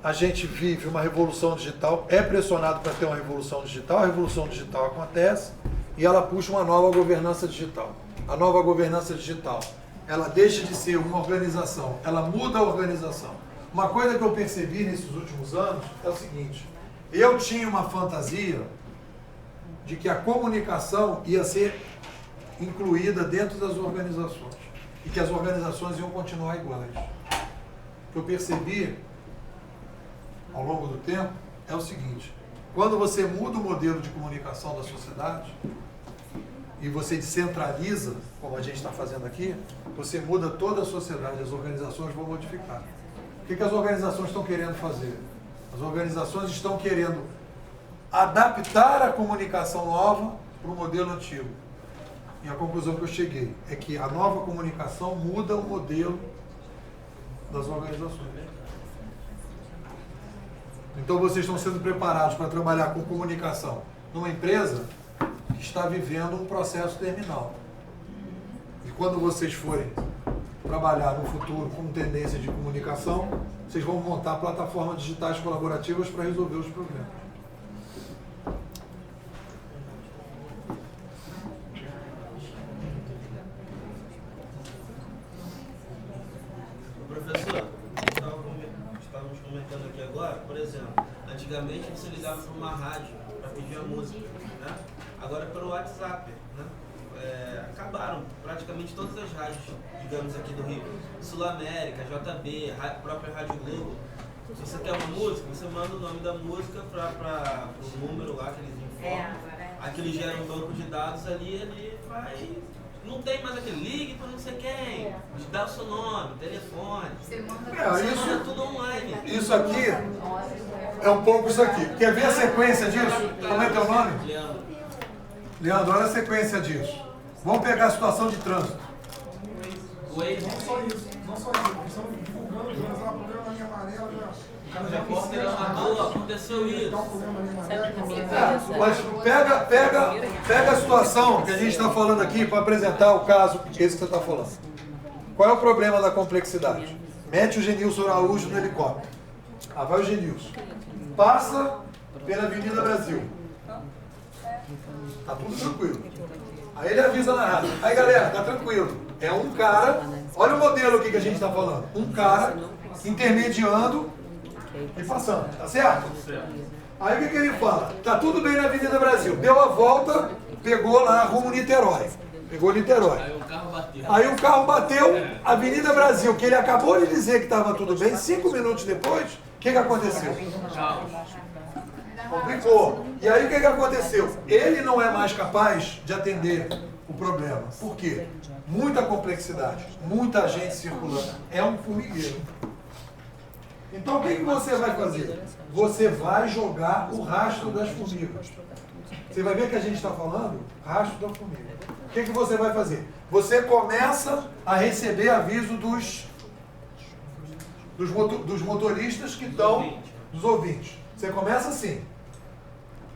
Speaker 1: a gente vive uma revolução digital, é pressionado para ter uma revolução digital, a revolução digital acontece e ela puxa uma nova governança digital. A nova governança digital, ela deixa de ser uma organização, ela muda a organização. Uma coisa que eu percebi nesses últimos anos é o seguinte: eu tinha uma fantasia de que a comunicação ia ser incluída dentro das organizações e que as organizações iam continuar iguais. O que eu percebi ao longo do tempo é o seguinte: quando você muda o modelo de comunicação da sociedade e você descentraliza, como a gente está fazendo aqui, você muda toda a sociedade, as organizações vão modificar. O que as organizações estão querendo fazer? As organizações estão querendo adaptar a comunicação nova para o modelo antigo. E a conclusão que eu cheguei é que a nova comunicação muda o modelo das organizações. Então vocês estão sendo preparados para trabalhar com comunicação numa empresa que está vivendo um processo terminal. E quando vocês forem trabalhar no futuro com tendência de comunicação, vocês vão montar plataformas digitais colaborativas para resolver os problemas.
Speaker 7: Professor, estávamos comentando aqui agora, por exemplo, antigamente você ligava para uma rádio para pedir a música, né? Agora pelo WhatsApp, né? Acabaram praticamente todas as rádios, digamos, aqui do Rio. Sul América, JB, própria Rádio Globo. Se você quer uma música, você manda o nome da música para o número lá que eles informam. Aqui eles geram um banco de dados ali, ele vai... Não tem mais aquele ligue para não sei quem, dá o seu nome, telefone. Você manda tudo online.
Speaker 1: Isso aqui é um pouco isso aqui. Quer ver a sequência disso? Como é teu nome? Leandro, olha a sequência disso. Vamos pegar a situação de trânsito.
Speaker 10: Não só isso. Eles estão divulgando, já está problema na linha amarela,
Speaker 7: aconteceu isso.
Speaker 1: Mas pega a situação que a gente está falando aqui para apresentar o caso esse que você está falando. Qual é o problema da complexidade? Mete o Genilson Araújo no helicóptero. Vai o Genilson. Passa pela Avenida Brasil. Tá tudo tranquilo. Aí ele avisa na rádio. Aí galera, tá tranquilo. É um cara, olha o modelo aqui que a gente está falando. Um cara intermediando e passando, tá certo? Aí o que ele fala? Tá tudo bem na Avenida Brasil. Deu a volta, pegou lá rumo Niterói. Pegou Niterói. Aí o carro bateu, Avenida Brasil, que ele acabou de dizer que estava tudo bem, 5 minutos depois, o que aconteceu? Complicou. E aí o que aconteceu? Ele não é mais capaz de atender o problema. Por quê? Muita complexidade, muita gente circulando. É um formigueiro. Então o que você vai fazer? Você vai jogar o rastro das formigas. Você vai ver que a gente está falando rastro da formiga. O que você vai fazer? Você começa a receber aviso dos motoristas que estão, dos ouvintes. Você começa assim.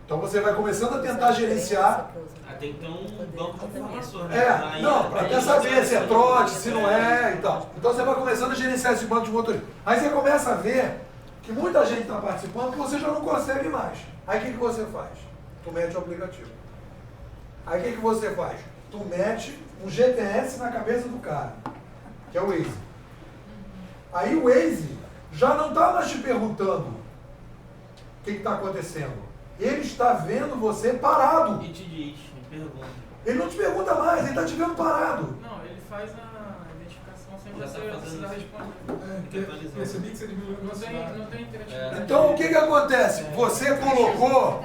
Speaker 1: Então você vai começando a tentar gerenciar.
Speaker 7: Tem que ter um banco de informações.
Speaker 1: Para até saber se é trote, se não é e tal. Então você vai começando a gerenciar esse banco de motoristas. Aí você começa a ver que muita gente está participando que você já não consegue mais. Aí o que você faz? Tu mete o aplicativo. Aí o que você faz? Tu mete um GPS na cabeça do cara, que é o Waze. Aí o Waze já não está mais te perguntando o que está acontecendo. Ele está vendo você parado.
Speaker 7: E te diz, me pergunta.
Speaker 1: Ele não te pergunta mais, ele está te vendo parado.
Speaker 6: Não, ele faz a identificação sem
Speaker 7: Já
Speaker 6: você
Speaker 7: tá
Speaker 6: precisar responder.
Speaker 10: Percebi que você diminuiu a velocidade.
Speaker 6: Não tem interatividade.
Speaker 1: Então o que acontece? Você colocou,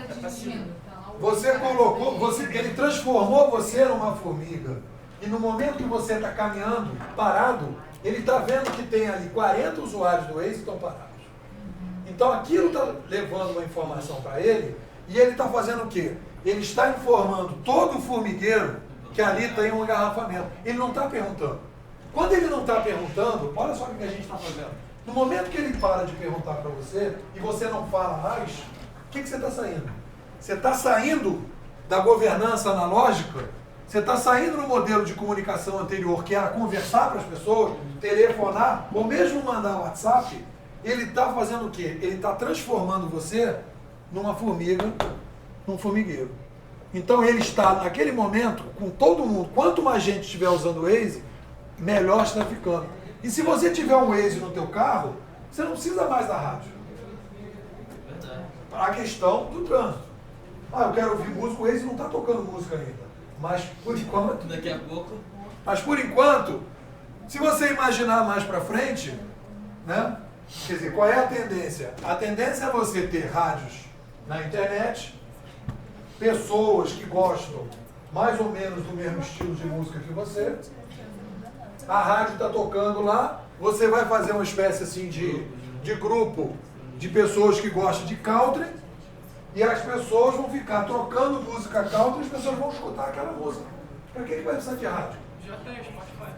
Speaker 1: ele transformou você numa formiga. E no momento que você está caminhando, parado, ele está vendo que tem ali 40 usuários do Waze que estão parados. Então aquilo está levando uma informação para ele, e ele está fazendo o quê? Ele está informando todo o formigueiro que ali tem um engarrafamento. Ele não está perguntando. Quando ele não está perguntando, olha só o que a gente está fazendo. No momento que ele para de perguntar para você, e você não fala mais, o que você está saindo? Você está saindo da governança analógica, você está saindo do modelo de comunicação anterior, que era conversar para as pessoas, telefonar, ou mesmo mandar WhatsApp. Ele está fazendo o quê? Ele está transformando você numa formiga, num formigueiro. Então ele está, naquele momento, com todo mundo. Quanto mais gente estiver usando o Waze, melhor está ficando. E se você tiver um Waze no teu carro, você não precisa mais da rádio. Para a questão do trânsito. Eu quero ouvir música, o Waze não está tocando música ainda. Mas por enquanto...
Speaker 7: Daqui a pouco...
Speaker 1: Mas por enquanto, se você imaginar mais para frente, né? Quer dizer, qual é a tendência? A tendência é você ter rádios na internet, pessoas que gostam mais ou menos do mesmo estilo de música que você. A rádio está tocando lá, você vai fazer uma espécie assim de grupo de pessoas que gostam de country, e as pessoas vão ficar trocando música country e as pessoas vão escutar aquela música. Para que vai precisar de rádio?
Speaker 6: Já tem Spotify.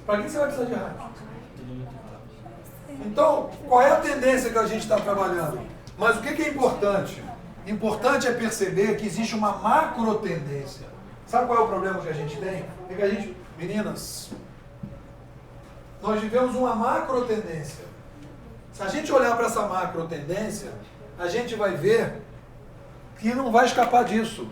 Speaker 1: Para que você vai precisar de rádio? Então, qual é a tendência que a gente está trabalhando? Mas o que é importante? Importante é perceber que existe uma macro tendência. Sabe qual é o problema que a gente tem? É que a gente, meninas, nós vivemos uma macro tendência. Se a gente olhar para essa macro tendência, a gente vai ver que não vai escapar disso.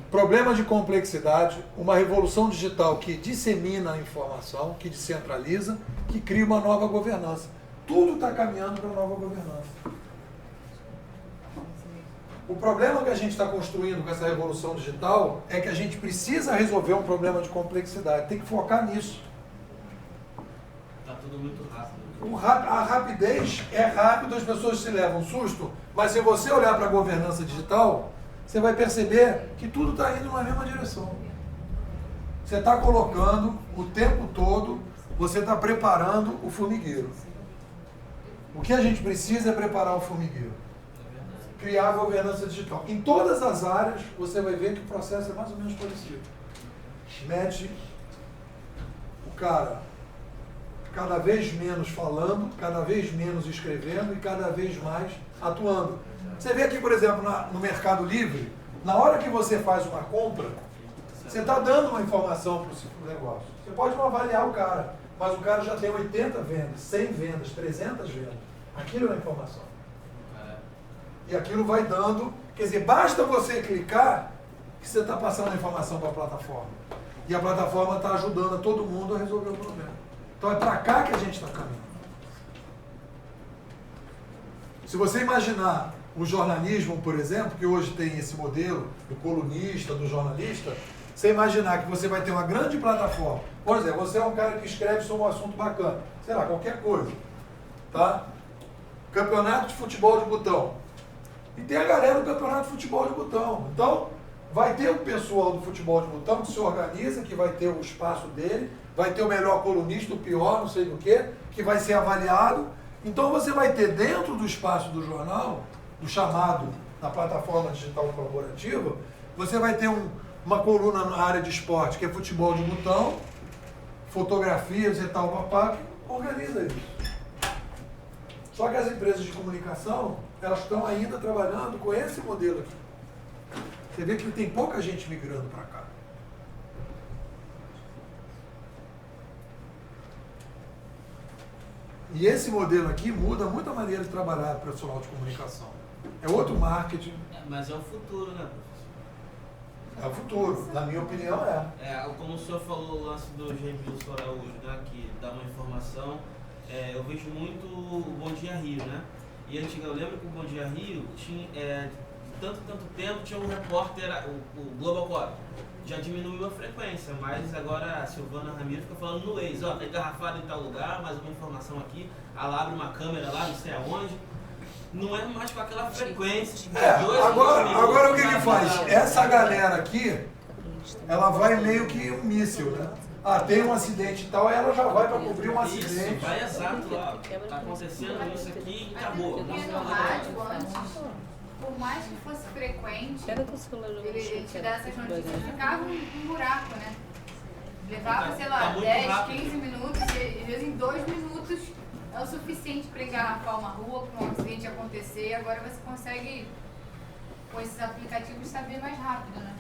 Speaker 1: Problema de complexidade, uma revolução digital que dissemina a informação, que descentraliza, que cria uma nova governança. Tudo está caminhando para a nova governança. O problema que a gente está construindo com essa revolução digital é que a gente precisa resolver um problema de complexidade. Tem que focar nisso.
Speaker 7: Está tudo muito rápido.
Speaker 1: A rapidez é rápido, as pessoas se levam susto, mas se você olhar para a governança digital, você vai perceber que tudo está indo na mesma direção. Você está colocando o tempo todo, você está preparando o formigueiro. O que a gente precisa é preparar o formigueiro. Criar a governança digital. Em todas as áreas, você vai ver que o processo é mais ou menos parecido. Mete o cara cada vez menos falando, cada vez menos escrevendo e cada vez mais atuando. Você vê aqui, por exemplo, no Mercado Livre, na hora que você faz uma compra, você está dando uma informação para o negócio. Você pode não avaliar o cara, mas o cara já tem 80 vendas, 100 vendas, 300 vendas. Aquilo é informação. E aquilo vai dando, quer dizer, basta você clicar que você está passando a informação para a plataforma. E a plataforma está ajudando a todo mundo a resolver o problema. Então é para cá que a gente está caminhando. Se você imaginar o jornalismo, por exemplo, que hoje tem esse modelo do colunista, do jornalista, você imaginar que você vai ter uma grande plataforma. Por exemplo, você é um cara que escreve sobre um assunto bacana, sei lá, qualquer coisa, tá? Campeonato de futebol de botão. E tem a galera do campeonato de futebol de botão. Então, vai ter o pessoal do futebol de botão que se organiza, que vai ter o espaço dele, vai ter o melhor colunista, o pior, não sei do que vai ser avaliado. Então, você vai ter dentro do espaço do jornal, do chamado, na plataforma digital colaborativa, você vai ter uma coluna na área de esporte, que é futebol de botão, fotografias e tal, papá, Organiza isso. Só que as empresas de comunicação, elas estão ainda trabalhando com esse modelo aqui. Você vê que tem pouca gente migrando para cá. E esse modelo aqui muda muito a maneira de trabalhar do profissional de comunicação. É outro marketing.
Speaker 7: Mas é o futuro, né, professor?
Speaker 1: É o futuro, na minha opinião
Speaker 7: Como o senhor falou o lance do Gemilson Araújo, né, que dá uma informação, eu vejo muito o Bom Dia Rio, né? E eu lembro que o Bom Dia Rio tinha, tanto tempo tinha um repórter, o Global Cop. Já diminuiu a frequência, mas agora a Silvana Ramiro fica falando no Waze, ó, tá engarrafado em tal lugar, mais uma informação aqui, ela abre uma câmera lá, não sei aonde. Não é mais com aquela frequência de
Speaker 1: agora o que faz? Essa galera aqui, ela vai meio que um míssil, né? Tem um acidente e tal, aí ela já vai para cobrir um acidente.
Speaker 7: Isso, vai exato lá. Tá acontecendo isso aqui e acabou.
Speaker 8: Porque no rádio, antes, por mais que fosse frequente, ele te dá essas notícias, ficava um buraco, né? Levava, sei lá, 10, 15 minutos, e às vezes em 2 minutos é o suficiente para engarrafar uma rua, para um acidente acontecer. Agora você consegue, com esses aplicativos, saber mais rápido, né?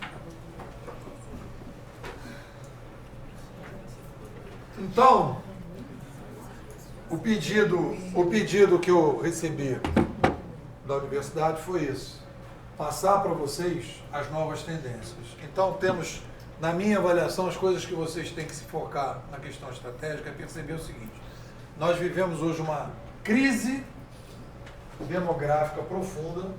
Speaker 1: Então, o pedido que eu recebi da universidade foi isso: passar para vocês as novas tendências. Então, temos, na minha avaliação, as coisas que vocês têm que se focar na questão estratégica é perceber o seguinte: nós vivemos hoje uma crise demográfica profunda.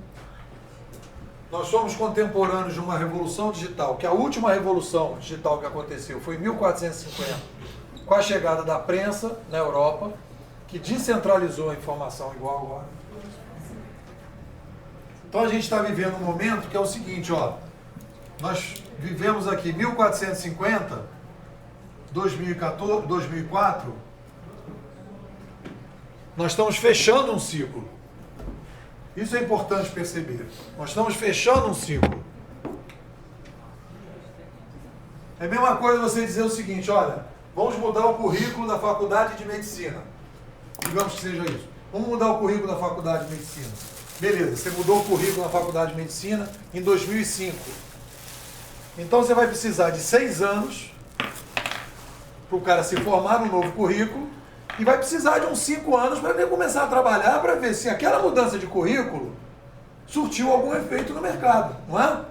Speaker 1: Nós somos contemporâneos de uma revolução digital, que a última revolução digital que aconteceu foi em 1450, com a chegada da prensa na Europa, que descentralizou a informação igual agora. Então a gente está vivendo um momento que é o seguinte, nós vivemos aqui 1450, 2014, 2004, nós estamos fechando um ciclo. Isso é importante perceber. Nós estamos fechando um ciclo. É a mesma coisa você dizer o seguinte, vamos mudar o currículo da faculdade de medicina. Digamos que seja isso. Vamos mudar o currículo da faculdade de medicina. Beleza, você mudou o currículo da faculdade de medicina em 2005. Então você vai precisar de 6 anos para o cara se formar no novo currículo e vai precisar de uns 5 anos para ele começar a trabalhar para ver se aquela mudança de currículo surtiu algum efeito no mercado, não é?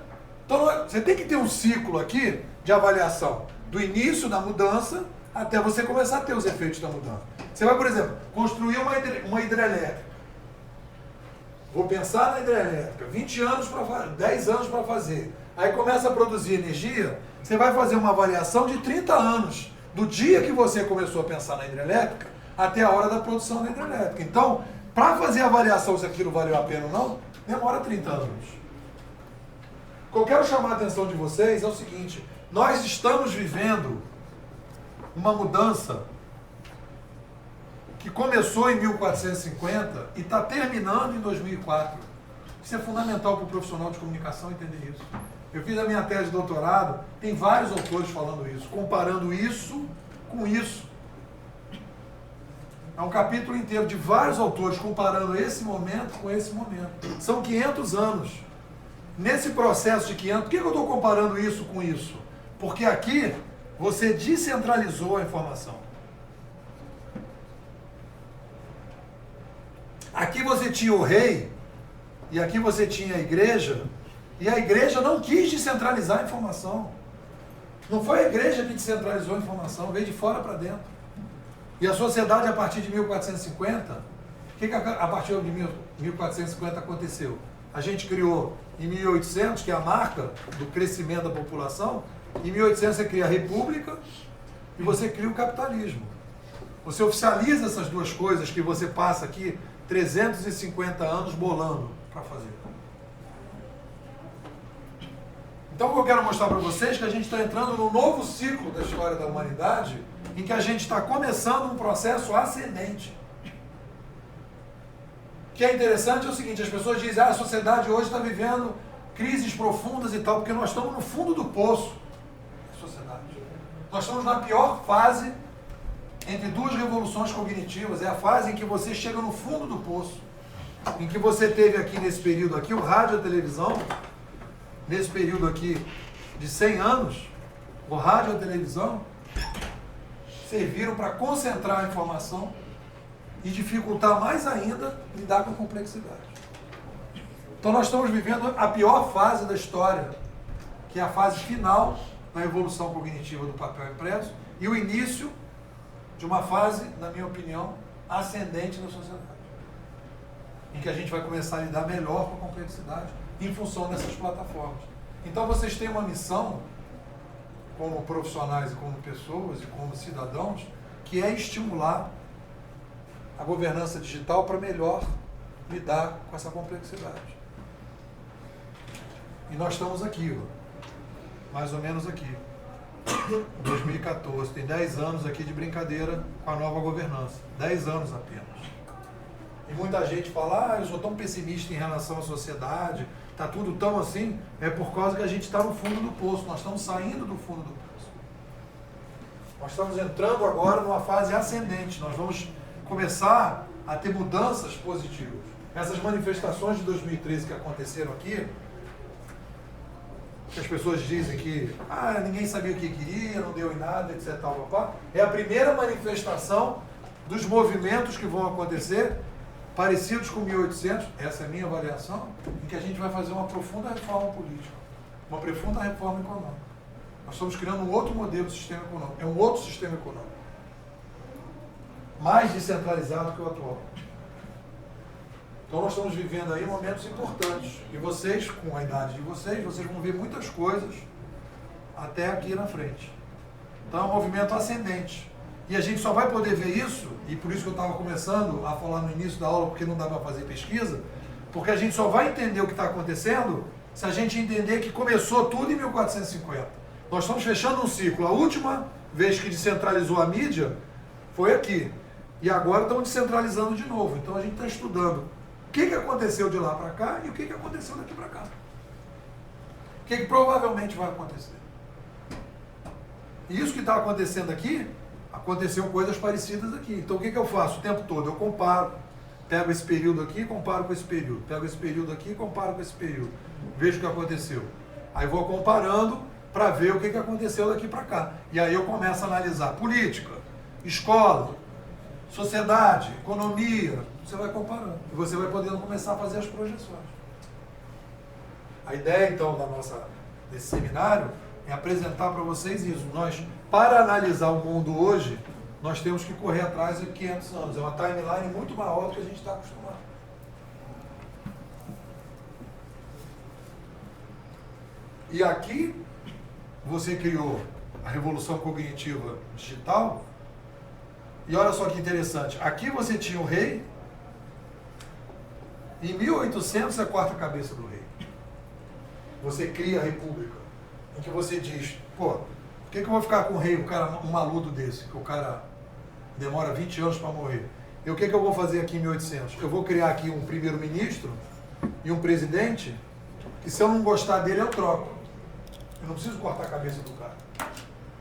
Speaker 1: Então você tem que ter um ciclo aqui de avaliação do início da mudança até você começar a ter os efeitos da mudança. Você vai, por exemplo, construir uma hidrelétrica. Vou pensar na hidrelétrica, 10 anos para fazer. Aí começa a produzir energia, você vai fazer uma avaliação de 30 anos, do dia que você começou a pensar na hidrelétrica até a hora da produção da hidrelétrica. Então, para fazer a avaliação se aquilo valeu a pena ou não, demora 30 anos. O que eu quero chamar a atenção de vocês é o seguinte: nós estamos vivendo uma mudança que começou em 1450 e está terminando em 2004. Isso é fundamental para o profissional de comunicação entender isso. Eu fiz a minha tese de doutorado, tem vários autores falando isso, comparando isso com isso. É um capítulo inteiro de vários autores comparando esse momento com esse momento. São 500 anos. Nesse processo de 500, por que eu estou comparando isso com isso? Porque aqui você descentralizou a informação. Aqui você tinha o rei e aqui você tinha a igreja, e a igreja não quis descentralizar a informação. Não foi a igreja que descentralizou a informação, veio de fora para dentro. E a sociedade, a partir de 1450, o que a partir de 1450 aconteceu? A gente criou em 1800, que é a marca do crescimento da população. Em 1800 você cria a república e você cria o capitalismo. Você oficializa essas duas coisas que você passa aqui 350 anos bolando para fazer. Então, o que eu quero mostrar para vocês é que a gente está entrando num novo ciclo da história da humanidade, em que a gente está começando um processo ascendente. O que é interessante é o seguinte: as pessoas dizem, a sociedade hoje está vivendo crises profundas e tal, porque nós estamos no fundo do poço da sociedade. Nós estamos na pior fase entre duas revoluções cognitivas, é a fase em que você chega no fundo do poço, em que você teve aqui nesse período aqui, o rádio e a televisão, nesse período aqui de 100 anos, o rádio e a televisão serviram para concentrar a informação e dificultar mais ainda lidar com a complexidade. Então nós estamos vivendo a pior fase da história, que é a fase final da evolução cognitiva do papel impresso e o início de uma fase, na minha opinião, ascendente da sociedade, em que a gente vai começar a lidar melhor com a complexidade em função dessas plataformas. Então vocês têm uma missão, como profissionais e como pessoas e como cidadãos, que é estimular a governança digital para melhor lidar com essa complexidade. E nós estamos aqui, mais ou menos aqui, 2014, tem 10 anos aqui de brincadeira com a nova governança, 10 anos apenas. E muita gente fala, eu sou tão pessimista em relação à sociedade, está tudo tão assim, é por causa que a gente está no fundo do poço, nós estamos saindo do fundo do poço. Nós estamos entrando agora numa fase ascendente, nós vamos começar a ter mudanças positivas. Essas manifestações de 2013 que aconteceram aqui, que as pessoas dizem que ninguém sabia o que queria, não deu em nada, etc. É a primeira manifestação dos movimentos que vão acontecer, parecidos com 1800, essa é a minha avaliação, em que a gente vai fazer uma profunda reforma política, uma profunda reforma econômica. Nós estamos criando um outro modelo de sistema econômico, é um outro sistema econômico, mais descentralizado que o atual. Então nós estamos vivendo aí momentos importantes. E vocês, com a idade de vocês vão ver muitas coisas até aqui na frente. Então é um movimento ascendente. E a gente só vai poder ver isso, e por isso que eu estava começando a falar no início da aula, porque não dá para fazer pesquisa, porque a gente só vai entender o que está acontecendo se a gente entender que começou tudo em 1450. Nós estamos fechando um ciclo. A última vez que descentralizou a mídia foi aqui. E agora estamos descentralizando de novo. Então a gente está estudando o que aconteceu de lá para cá e o que aconteceu daqui para cá. O que provavelmente vai acontecer. E isso que está acontecendo aqui, aconteceu coisas parecidas aqui. Então o que eu faço o tempo todo? Eu comparo. Pego esse período aqui e comparo com esse período. Pego esse período aqui e comparo com esse período. Vejo o que aconteceu. Aí vou comparando para ver o que aconteceu daqui para cá. E aí eu começo a analisar política, escola, sociedade, economia. Você vai comparando. E você vai podendo começar a fazer as projeções. A ideia, então, desse seminário é apresentar para vocês isso. Nós, para analisar o mundo hoje, nós temos que correr atrás de 500 anos. É uma timeline muito maior do que a gente está acostumado. E aqui, você criou a revolução cognitiva digital. E olha só que interessante. Aqui você tinha o rei. Em 1800 é a quarta cabeça do rei. Você cria a república. Em que você diz, por que eu vou ficar com o rei, um maluco desse, que o cara demora 20 anos para morrer? E o que eu vou fazer aqui em 1800? Eu vou criar aqui um primeiro-ministro e um presidente, que se eu não gostar dele, eu troco. Eu não preciso cortar a cabeça do cara.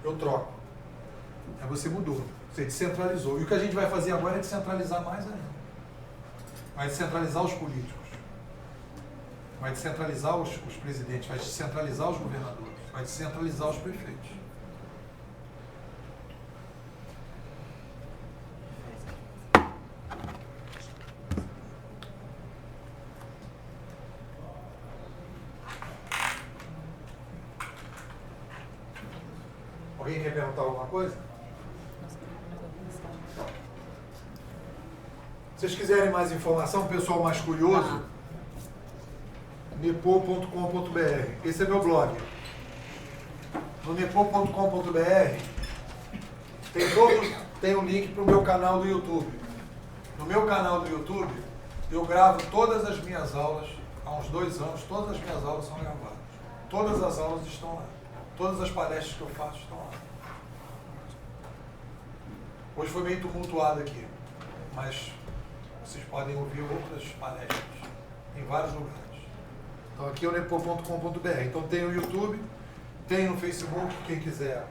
Speaker 1: Eu troco. Aí você mudou. Você descentralizou. E o que a gente vai fazer agora é descentralizar mais ainda. Vai descentralizar os políticos. Vai descentralizar os presidentes. Vai descentralizar os governadores. Vai descentralizar os prefeitos. Alguém quer perguntar alguma coisa? Se vocês quiserem mais informação, pessoal mais curioso, nepo.com.br. Esse é meu blog. No nepo.com.br tem um link para o meu canal do YouTube. No meu canal do YouTube, eu gravo todas as minhas aulas, há uns 2 anos, todas as minhas aulas são gravadas. Todas as aulas estão lá. Todas as palestras que eu faço estão lá. Hoje foi meio tumultuado aqui, mas vocês podem ouvir outras palestras em vários lugares. Então aqui é o nepo.com.br. Então tem o YouTube, tem no Facebook, quem quiser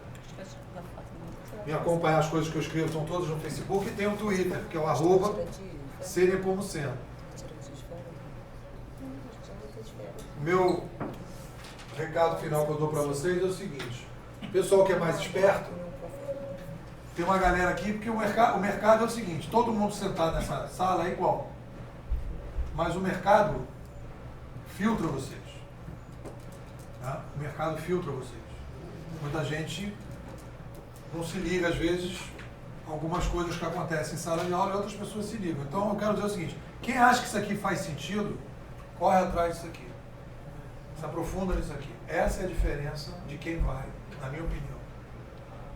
Speaker 1: me acompanhar as coisas que eu escrevo, estão todas no Facebook, e tem o Twitter, que é o @sernepomuceno. Meu recado final que eu dou para vocês é o seguinte: pessoal que é mais esperto, tem uma galera aqui, porque o mercado é o seguinte: todo mundo sentado nessa sala é igual, mas o mercado filtra vocês. Tá? O mercado filtra vocês. Muita gente não se liga, às vezes, algumas coisas que acontecem em sala de aula e outras pessoas se ligam. Então eu quero dizer o seguinte: quem acha que isso aqui faz sentido, corre atrás disso aqui. Se aprofunda nisso aqui. Essa é a diferença de quem vai, na minha opinião,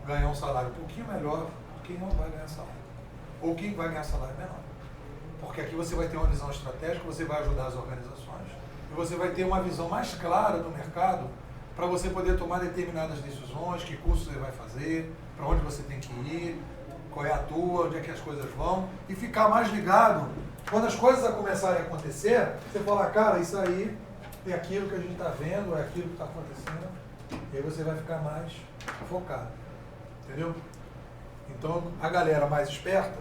Speaker 1: ganhar um salário um pouquinho melhor do que quem não vai ganhar salário. Ou quem vai ganhar salário menor. Porque aqui você vai ter uma visão estratégica, você vai ajudar as organizações e você vai ter uma visão mais clara do mercado para você poder tomar determinadas decisões, que curso você vai fazer, para onde você tem que ir, qual é a tua, onde é que as coisas vão, e ficar mais ligado. Quando as coisas começarem a acontecer, você fala, cara, isso aí é aquilo que a gente está vendo, é aquilo que está acontecendo, e aí você vai ficar mais focado. Entendeu? Então, a galera mais esperta,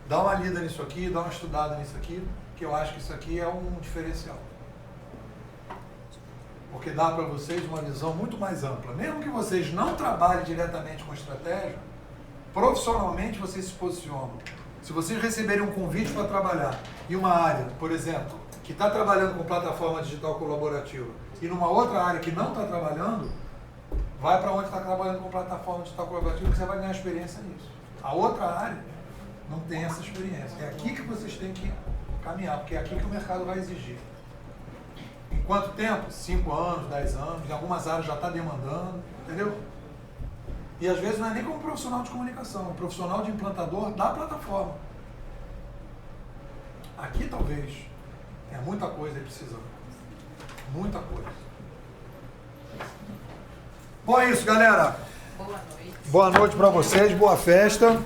Speaker 1: dá uma lida nisso aqui, dá uma estudada nisso aqui, que eu acho que isso aqui é um diferencial. Porque dá para vocês uma visão muito mais ampla. Mesmo que vocês não trabalhem diretamente com estratégia, profissionalmente vocês se posicionam. Se vocês receberem um convite para trabalhar em uma área, por exemplo, que está trabalhando com plataforma digital colaborativa, e numa outra área que não está trabalhando, vai para onde está trabalhando com plataforma digital colaborativa, que você vai ganhar experiência nisso. A outra área não tem essa experiência. É aqui que vocês têm que caminhar, porque é aqui que o mercado vai exigir. Em quanto tempo? 5 anos, 10 anos, em algumas áreas já está demandando, entendeu? E às vezes não é nem como profissional de comunicação, é um profissional de implantador da plataforma. Aqui talvez é muita coisa aí precisando. Muita coisa. Bom, é isso, galera.
Speaker 5: Boa noite.
Speaker 1: Boa noite para vocês, boa festa.